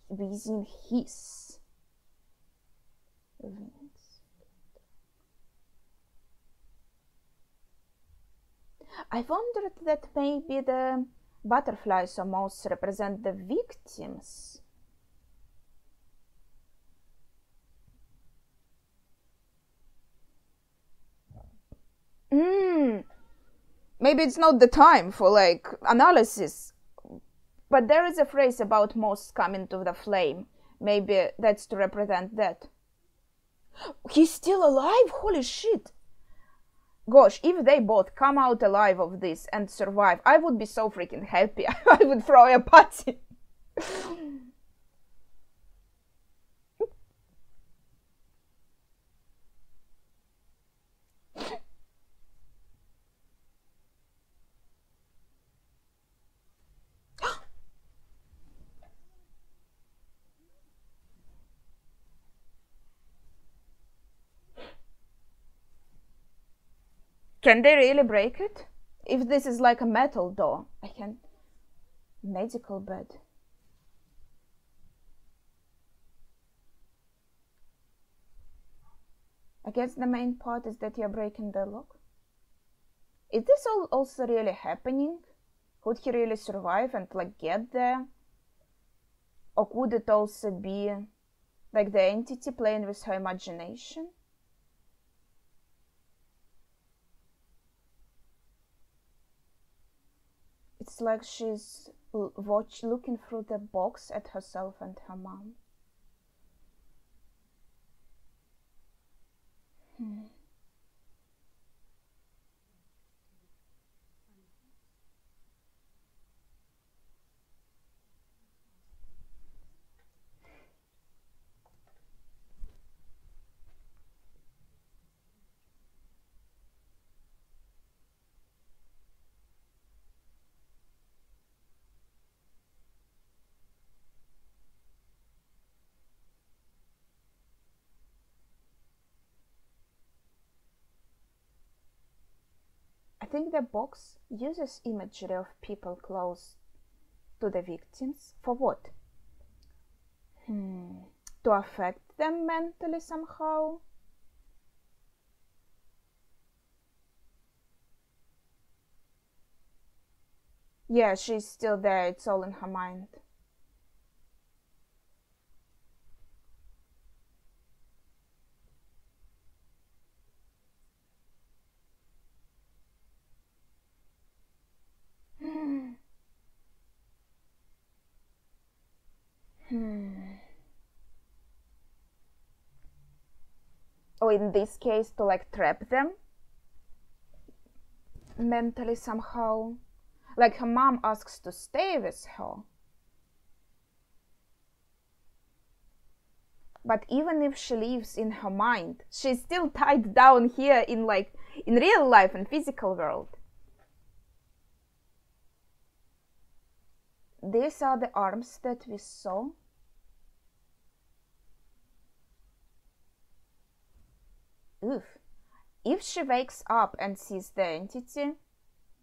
Within his wings. I wondered that maybe the butterflies almost represent the victims. Maybe it's not the time for like analysis. But there is a phrase about moths coming to the flame. Maybe that's to represent that. He's still alive? Holy shit! Gosh, if they both come out alive of this and survive, I would be so freaking happy. I would throw a party. Can they really break it? If this is like a metal door, I can... Medical bed. I guess the main part is that you're breaking the lock. Is this all also really happening? Could he really survive and like get there? Or could it also be like the entity playing with her imagination? It's like she's looking through the box at herself and her mom. I think the box uses imagery of people close to the victims. For what? To affect them mentally somehow? Yeah, she's still there. It's all in her mind. Or in this case, to like trap them mentally somehow. Like her mom asks to stay with her. But even if she lives in her mind, she's still tied down here in real life and physical world. These are the arms that we saw. Oof. If she wakes up and sees the entity,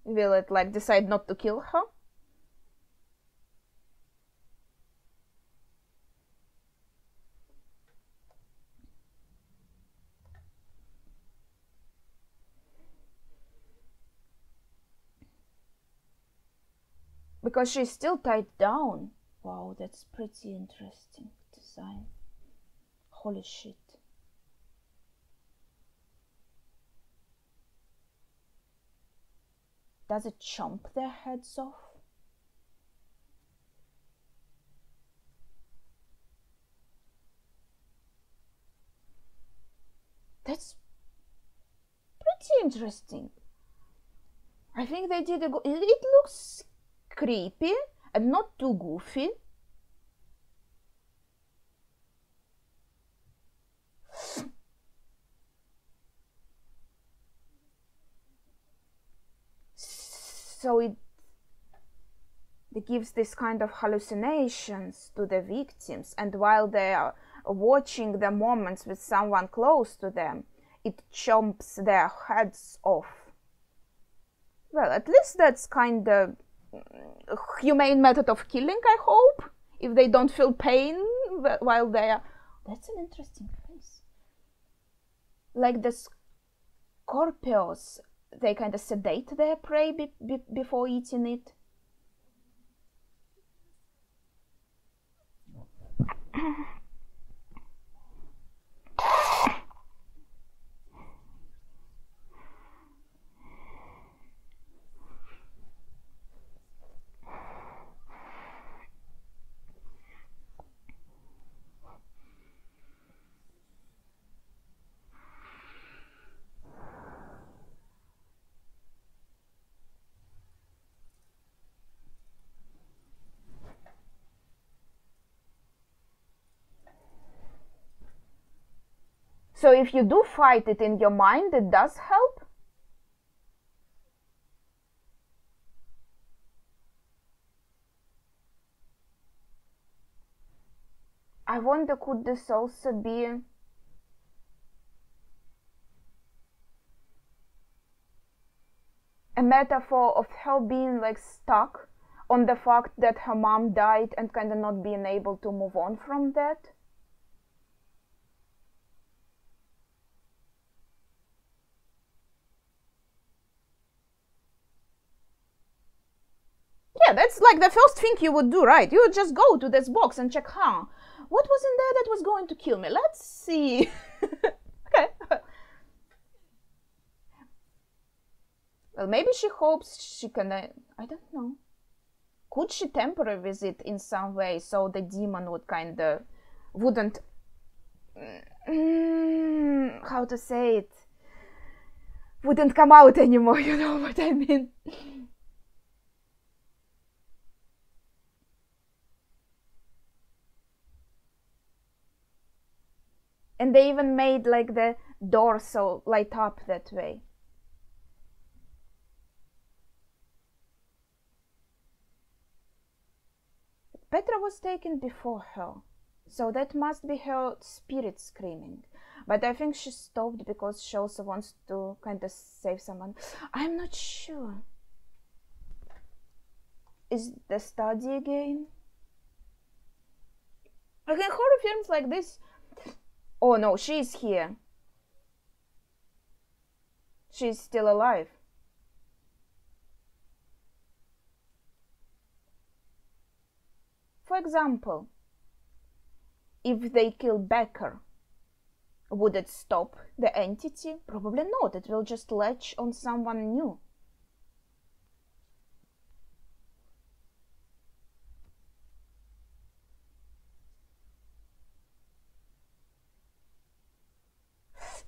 will it decide not to kill her? Because she's still tied down. Wow, that's pretty interesting design. Holy shit. Does it chomp their heads off? That's pretty interesting. I think they did a good... It looks creepy and not too goofy. So it gives this kind of hallucinations to the victims, and while they are watching the moments with someone close to them, it chomps their heads off. Well, at least that's kind of a humane method of killing, I hope, if they don't feel pain while they are... That's an interesting face. Like the Scorpios, they kind of sedate their prey before eating it. So if you do fight it in your mind, it does help? I wonder, could this also be a metaphor of her being stuck on the fact that her mom died and kind of not being able to move on from that? Yeah, that's the first thing you would do, right? You would just go to this box and check, what was in there that was going to kill me? Let's see. Okay. Well, maybe she hopes she can... I don't know. Could she temper with it in some way so the demon would wouldn't... how to say it? Wouldn't come out anymore, you know what I mean? And they even made the door so light up that way. Petra was taken before her, so that must be her spirit screaming. But I think she stopped because she also wants to save someone. I'm not sure. Is the study again? Again, horror films like this... Oh no, she's here. She's still alive. For example, if they kill Becker, would it stop the entity? Probably not. It will just latch on someone new.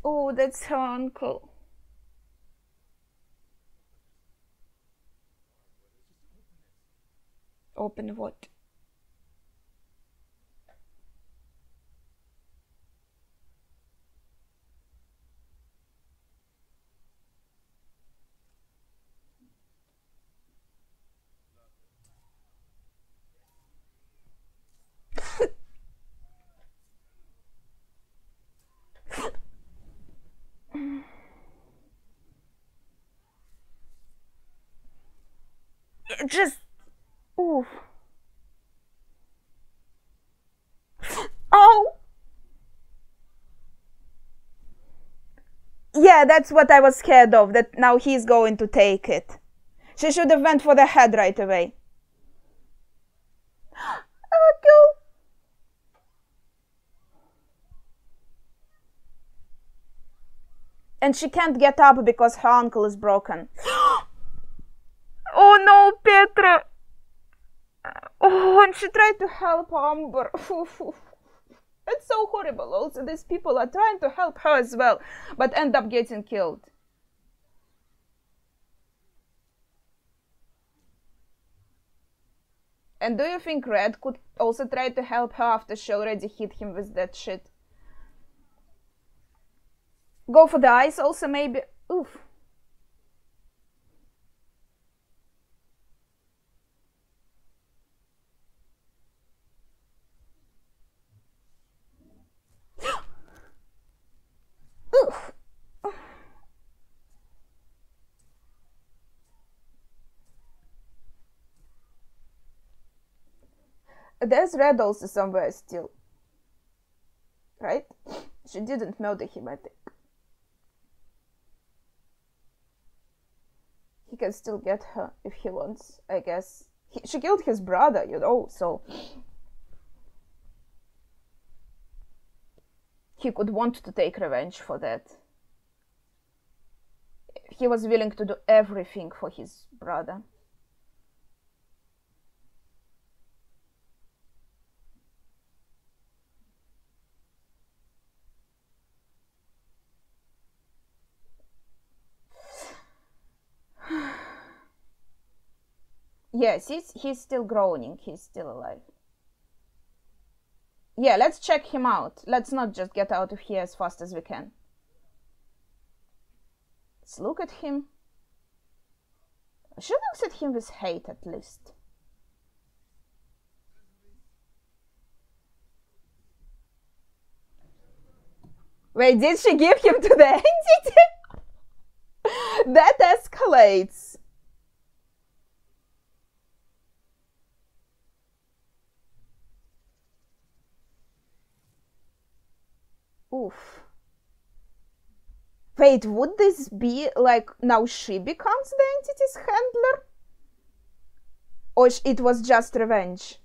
Oh, that's her uncle. Open what? Just oof. Oh. Yeah, that's what I was scared of, that now he's going to take it. She should have went for the head right away. Oh, cool. And she can't get up because her ankle is broken. Oh no, Petra. Oh, and she tried to help Amber. It's so horrible. Also, these people are trying to help her as well, but end up getting killed. And do you think Red could also try to help her after she already hit him with that shit? Go for the eyes also, maybe. Oof. Oof. There's Red also somewhere still. Right? She didn't murder him, I think. He can still get her if he wants, I guess. She killed his brother, you know, so he could want to take revenge for that. He was willing to do everything for his brother. Yes, he's still groaning. He's still alive. Yeah, let's check him out. Let's not just get out of here as fast as we can. Let's look at him. She looks at him with hate, at least. Wait, did she give him to the entity? That escalates. Oof. Wait, would this be like now she becomes the entity's handler? Or it was just revenge?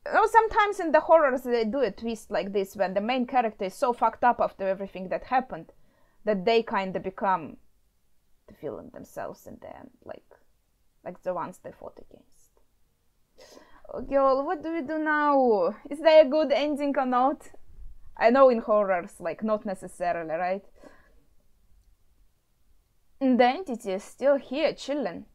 Oh, sometimes in the horrors they do a twist like this when the main character is so fucked up after everything that happened that they kind of become the villain themselves in the end, like the ones they fought against. Oh, girl, what do we do now? Is there a good ending or not? I know in horrors, like, not necessarily, right? And the entity is still here, chilling.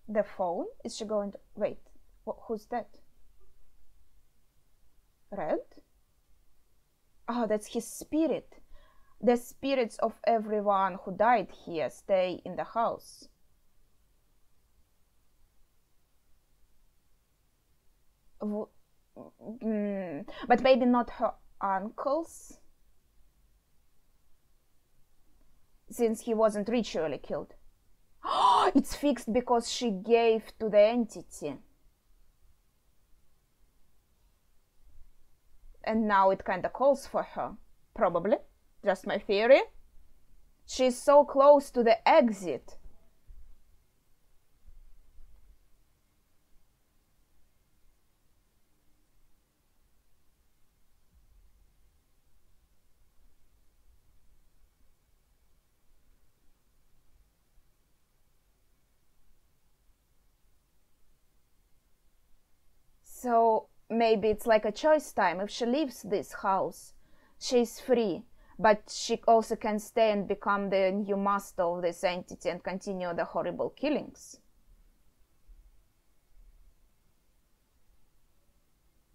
The phone? Is she going to... Wait, who's that? Red? Oh, that's his spirit. The spirits of everyone who died here stay in the house. But maybe not her uncle's, since he wasn't ritually killed. It's fixed because she gave to the entity. And now it kinda calls for her. Probably. Just my theory. She's so close to the exit. So maybe it's like a choice time. If she leaves this house, she's free, but she also can stay and become the new master of this entity and continue the horrible killings.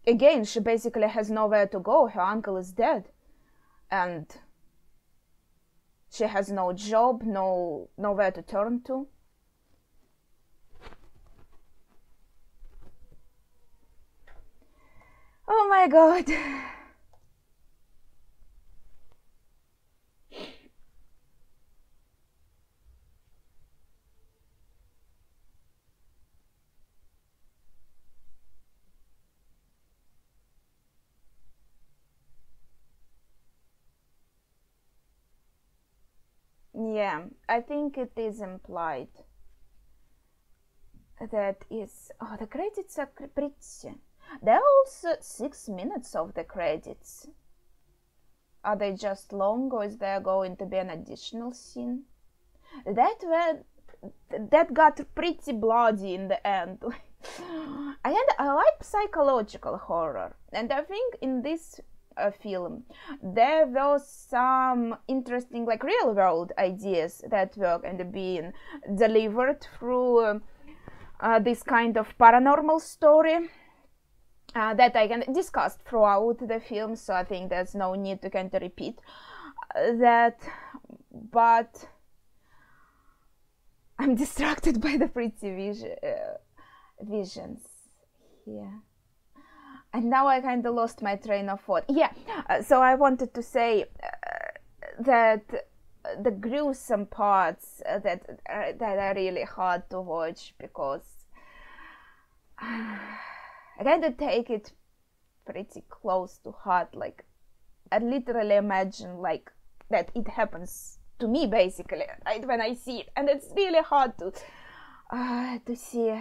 Again, she basically has nowhere to go. Her uncle is dead, and she has no job, nowhere to turn to. Oh my god. Yeah, I think it is implied. That is... Oh, the credits are pretty... There are also 6 minutes of the credits. Are they just long, or is there going to be an additional scene? That got pretty bloody in the end. I like psychological horror, and I think in this film there were some interesting, like, real world ideas that were kind of being delivered through this kind of paranormal story that I can discuss throughout the film, so I think there's no need to kind of repeat that. But I'm distracted by the pretty visions here. And now I kind of lost my train of thought. Yeah, so I wanted to say that the gruesome parts that are really hard to watch, because I kind of take it pretty close to heart. Like, I literally imagine like that it happens to me, basically, right, when I see it, and it's really hard to see.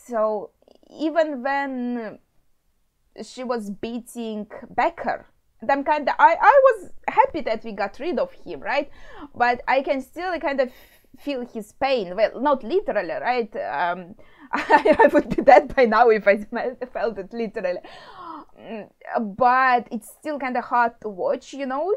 So even when she was beating Becker, I'm kind of, I was happy that we got rid of him, right? But I can still kind of feel his pain. Well, not literally, right? I would be dead by now if I felt it literally. But it's still kind of hard to watch, you know?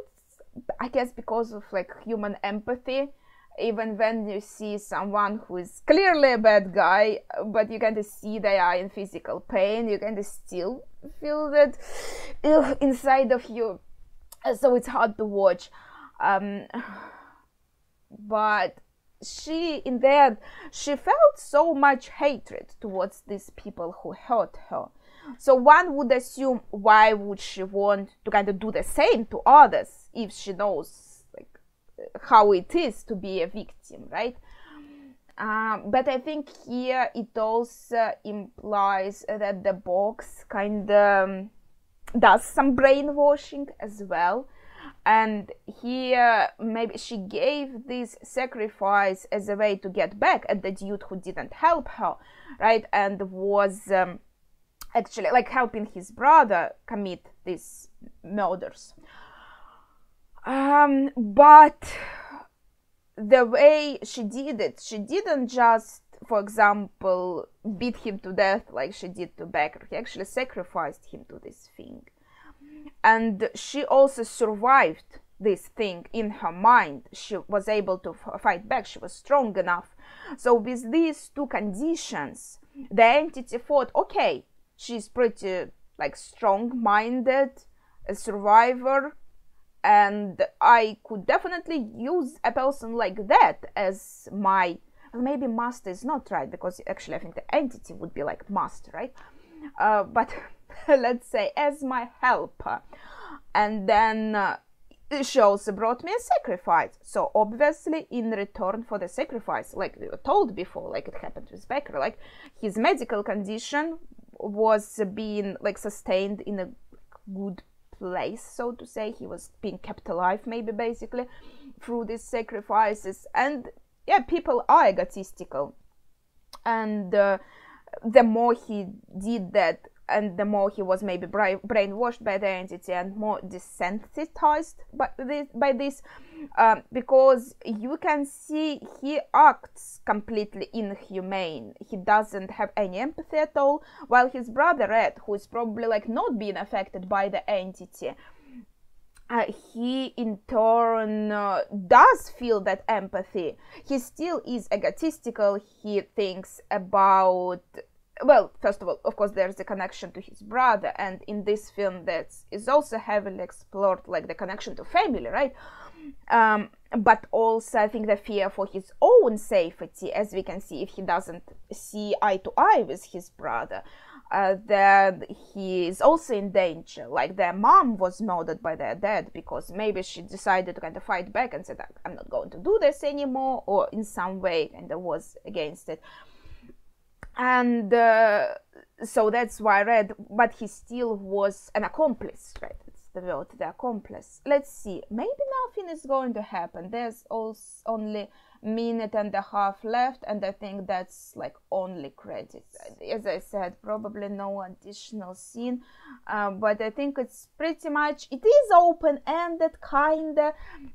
I guess because of like human empathy. Even when you see someone who is clearly a bad guy, but you kind of see they are in physical pain, you kind of still feel that inside of you. So it's hard to watch. But she, in the end, she felt so much hatred towards these people who hurt her. So one would assume, why would she want to kind of do the same to others if she knows how it is to be a victim, right? But I think here it also implies that the box kind of does some brainwashing as well. And here maybe she gave this sacrifice as a way to get back at the dude who didn't help her, right? And was actually like helping his brother commit these murders. But the way she did it, she didn't just, for example, beat him to death like she did to Becker. He actually sacrificed him to this thing. And she also survived this thing in her mind. She was able to fight back. She was strong enough. So with these two conditions, the entity thought, okay, she's pretty like strong-minded, a survivor, and I could definitely use a person like that as my, well, maybe master is not right, because actually I think the entity would be like master, right? But let's say as my helper. And then she also brought me a sacrifice. So obviously in return for the sacrifice, like we were told before, like it happened with Becker, like his medical condition was being like sustained in a good place, so to say. He was being kept alive, maybe, basically, through these sacrifices. And yeah, people are egotistical, and the more he did that, and the more he was maybe brainwashed by the entity and more desensitized by this, because you can see he acts completely inhumane. He doesn't have any empathy at all, while his brother Red, who is probably like not being affected by the entity, he in turn does feel that empathy. He still is egotistical. He thinks about, well, first of all, of course, there's the connection to his brother, and in this film that is also heavily explored, like the connection to family, right? But also I think the fear for his own safety, as we can see, if he doesn't see eye to eye with his brother, that he is also in danger. Like their mom was murdered by their dad because maybe she decided to kind of fight back and said, I'm not going to do this anymore, or in some way kind of was against it. And so that's why Red, but he still was an accomplice, right? It's the word, the accomplice. Let's see, maybe nothing is going to happen. There's also only minute and a half left, and I think that's like only credits. As I said, probably no additional scene, but I think it's pretty much, it is open-ended kinda,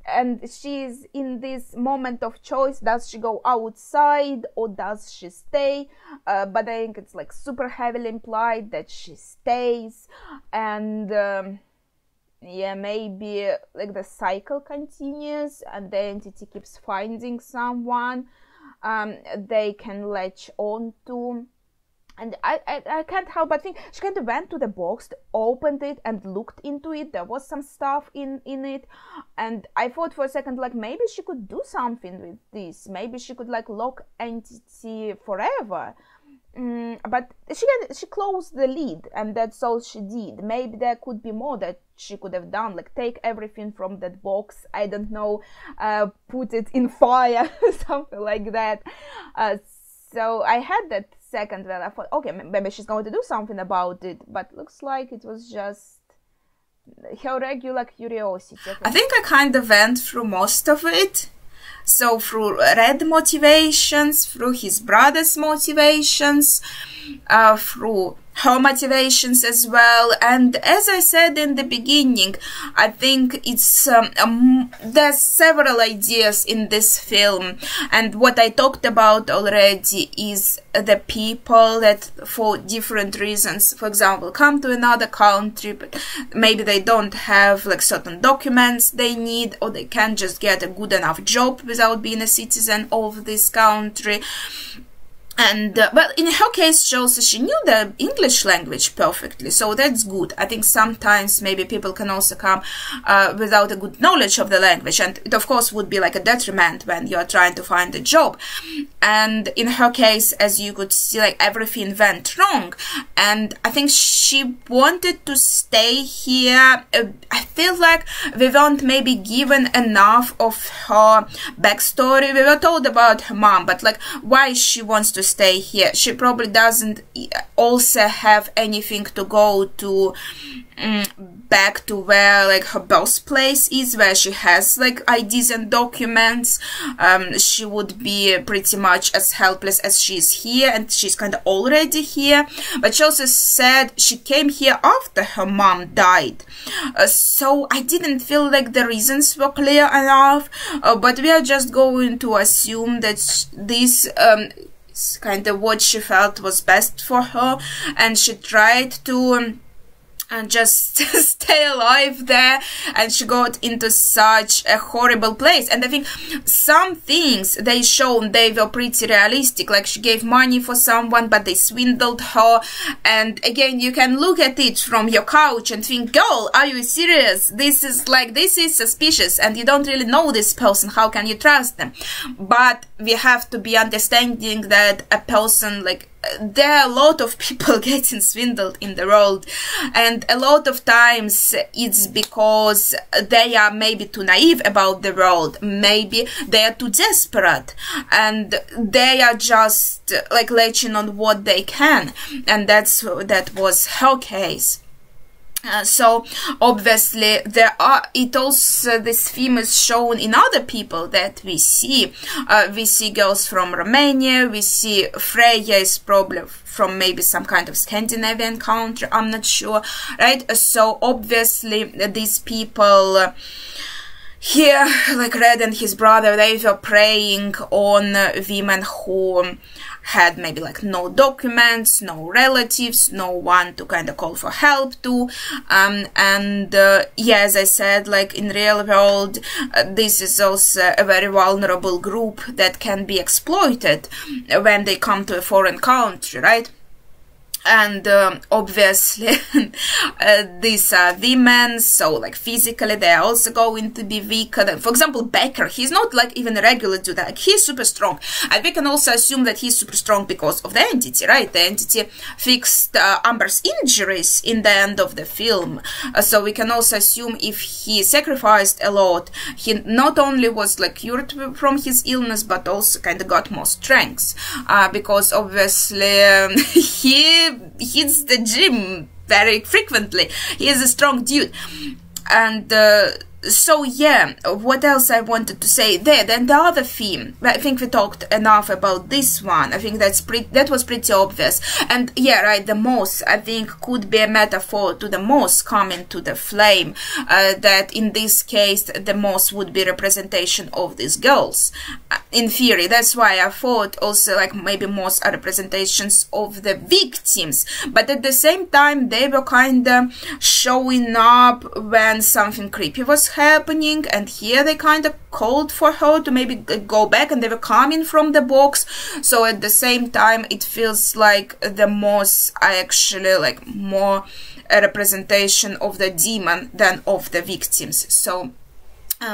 and she's in this moment of choice. Does she go outside or does she stay? But I think it's like super heavily implied that she stays, and yeah, maybe like the cycle continues and the entity keeps finding someone they can latch on to. And I can't help but think she kind of went to the box, opened it and looked into it. There was some stuff in it, and I thought for a second like maybe she could do something with this. Maybe she could like lock entity forever. But she closed the lid, and that's all she did. Maybe there could be more that she could have done, like take everything from that box, I don't know, put it in fire, something like that. So I had that second where I thought, okay, maybe she's going to do something about it, but looks like it was just her regular curiosity. I think I kind of went through most of it. So through Red motivations, through his brother's motivations, through her motivations as well. And as I said in the beginning, I think it's there's several ideas in this film, and what I talked about already is the people that for different reasons, for example, come to another country, but maybe they don't have like certain documents they need, or they can't just get a good enough job without being a citizen of this country. And well, in her case, she knew the English language perfectly, so that's good. I think sometimes maybe people can also come without a good knowledge of the language, and it of course would be like a detriment when you are trying to find a job. And in her case, as you could see, like everything went wrong, and I think she wanted to stay here. I feel like we weren't maybe given enough of her backstory. We were told about her mom, but like why she wants to stay here. She probably doesn't also have anything to go to back to where like her birthplace is, where she has like IDs and documents. She would be pretty much as helpless as she is here, and she's kind of already here. But she also said she came here after her mom died, so I didn't feel like the reasons were clear enough, but we are just going to assume that this kind of what she felt was best for her, and she tried to and just stay alive there, and she got into such a horrible place. And I think some things they shown, they were pretty realistic, like she gave money for someone but they swindled her, and again you can look at it from your couch and think, girl, are you serious? This is suspicious, and you don't really know this person, how can you trust them? But we have to be understanding that a person, like, there are a lot of people getting swindled in the world, and a lot of times it's because they are maybe too naive about the world, maybe they are too desperate, and they are just like latching on what they can, and that was her case. So obviously this theme is shown in other people that we see. We see girls from Romania. We see Freya is probably from maybe some kind of Scandinavian country. I'm not sure, right? So obviously these people here, like Red and his brother, they were preying on women who had maybe like no documents, no relatives, no one to kind of call for help to, yeah, as I said, like in real world, this is also a very vulnerable group that can be exploited when they come to a foreign country, right? And obviously these are women, so like physically they are also going to be weaker. For example, Becker, he's not like even a regular dude, like he's super strong, and we can also assume that he's super strong because of the entity, right? The entity fixed Amber's injuries in the end of the film, so we can also assume if he sacrificed a lot, he not only was like cured from his illness but also kind of got more strength, because obviously he hits the gym very frequently. He is a strong dude. And so yeah, what else I wanted to say there? Then the other theme, I think we talked enough about this one. I think that was pretty obvious. And yeah, right, the moss, I think, could be a metaphor to the moss coming to the flame, that in this case the moss would be representation of these girls, in theory. That's why I thought also like maybe moss are representations of the victims, but at the same time they were kind of showing up when something creepy was happening, and here they kind of called for her to maybe go back, and they were coming from the box. So at the same time it feels like the moss are actually like more a representation of the demon than of the victims. So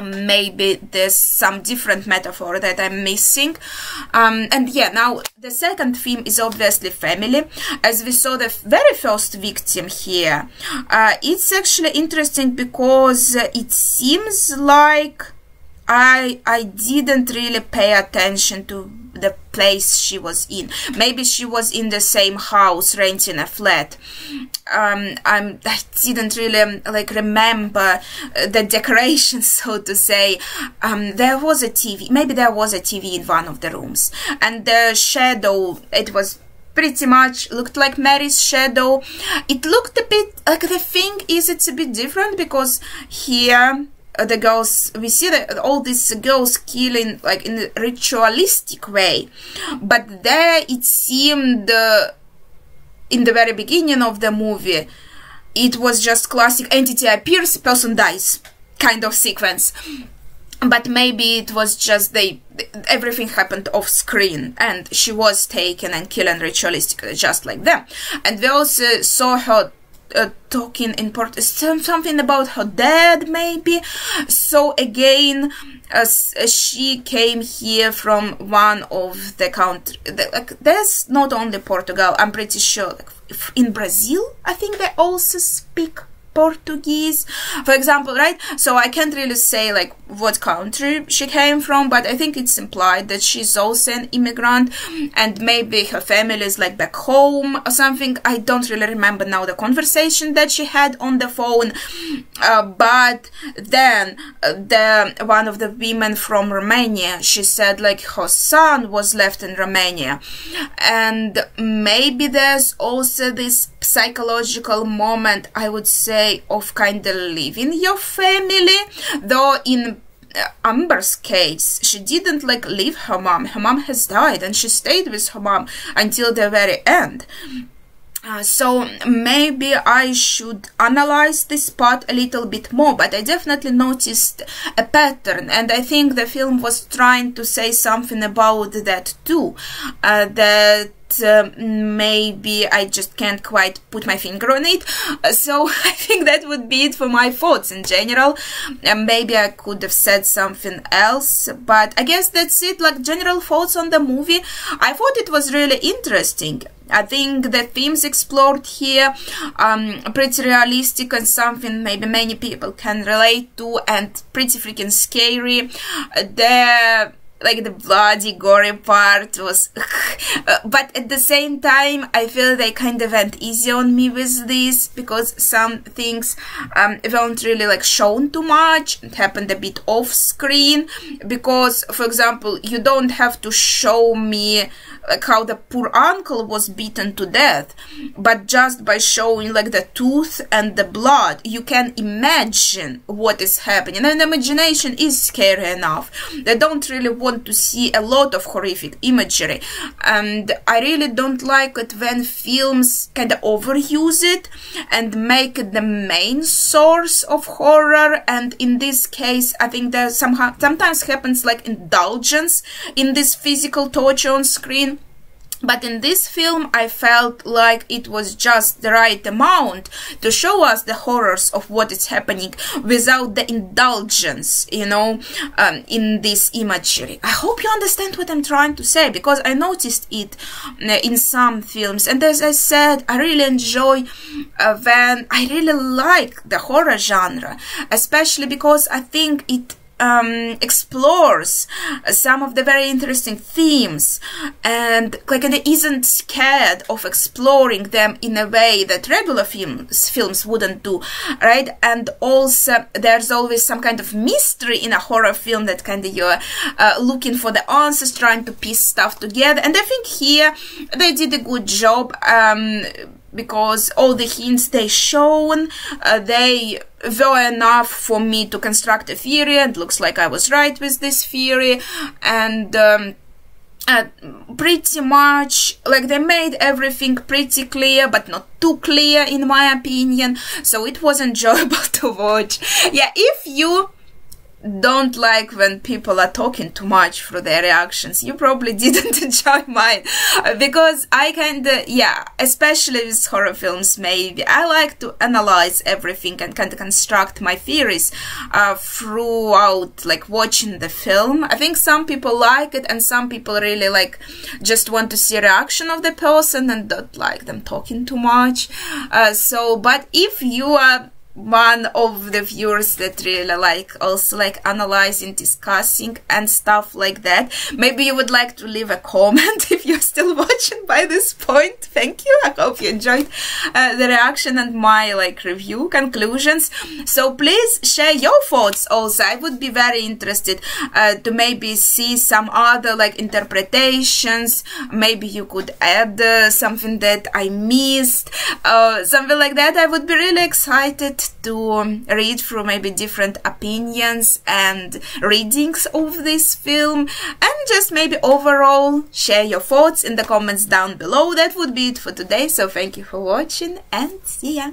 maybe there's some different metaphor that I'm missing. And yeah, now the second theme is obviously family. As we saw the very first victim here, it's actually interesting because it seems like I didn't really pay attention to the place she was in. Maybe she was in the same house renting a flat. I didn't really like remember the decorations, so to say. There was a TV, maybe there was a TV in one of the rooms, and the shadow, it was pretty much looked like Mary's shadow. It looked a bit like, the thing is, it's a bit different because here the girls, we see that all these girls killing like in a ritualistic way, but there it seemed in the very beginning of the movie it was just classic entity appears, person dies kind of sequence. But maybe it was just everything happened off screen and she was taken and killed ritualistically just like them. And we also saw her talking in something about her dad maybe. So again, she came here from one of the country, like, there's not only Portugal, I'm pretty sure, like, in Brazil I think they also speak Portuguese, for example, right? So I can't really say like what country she came from, but I think it's implied that she's also an immigrant, and maybe her family is like back home or something. I don't really remember now the conversation that she had on the phone, but then one of the women from Romania, she said like her son was left in Romania, and maybe there's also this psychological moment, I would say, of kind of leaving your family. Though in Amber's case, she didn't like leave her mom. Her mom has died and she stayed with her mom until the very end. So maybe I should analyze this part a little bit more, but I definitely noticed a pattern, and I think the film was trying to say something about that too, that maybe I just can't quite put my finger on it. So I think that would be it for my thoughts in general. Maybe I could have said something else, but I guess that's it, like general thoughts on the movie. I thought it was really interesting. I think the themes explored here pretty realistic and something maybe many people can relate to, and pretty freaking scary. like the bloody gory part was but at the same time I feel they kind of went easy on me with this, because some things weren't really like shown too much. It happened a bit off screen, because for example you don't have to show me like how the poor uncle was beaten to death, but just by showing like the tooth and the blood you can imagine what is happening, and imagination is scary enough. They don't really want to see a lot of horrific imagery, and I really don't like it when films kind of overuse it and make it the main source of horror. And in this case I think there sometimes happens like indulgence in this physical torture on screen. But in this film, I felt like it was just the right amount to show us the horrors of what is happening without the indulgence, you know, in this imagery. I hope you understand what I'm trying to say, because I noticed it in some films. And as I said, I really enjoy when I really like the horror genre, especially because I think it explores some of the very interesting themes, and like it isn't scared of exploring them in a way that regular films wouldn't do, right? And also there's always some kind of mystery in a horror film that kind of you're looking for the answers, trying to piece stuff together. And I think here they did a good job, because all the hints they shown, they were enough for me to construct a theory, and looks like I was right with this theory. And pretty much like they made everything pretty clear, but not too clear in my opinion, so it was enjoyable to watch. Yeah, if you don't like when people are talking too much through their reactions, you probably didn't enjoy mine, because I kinda, yeah, especially with horror films, maybe I like to analyze everything and kind of construct my theories throughout like watching the film. I think some people like it, and some people really like just want to see a reaction of the person and don't like them talking too much. But if you are one of the viewers that really like also like analyzing, discussing and stuff like that, maybe you would like to leave a comment if you're still watching by this point. Thank you. I hope you enjoyed the reaction and my like review conclusions. So please share your thoughts also. I would be very interested to maybe see some other like interpretations. Maybe you could add something that I missed, something like that. I would be really excited to read through maybe different opinions and readings of this film, and just maybe overall share your thoughts in the comments down below. That would be it for today, so thank you for watching and see ya.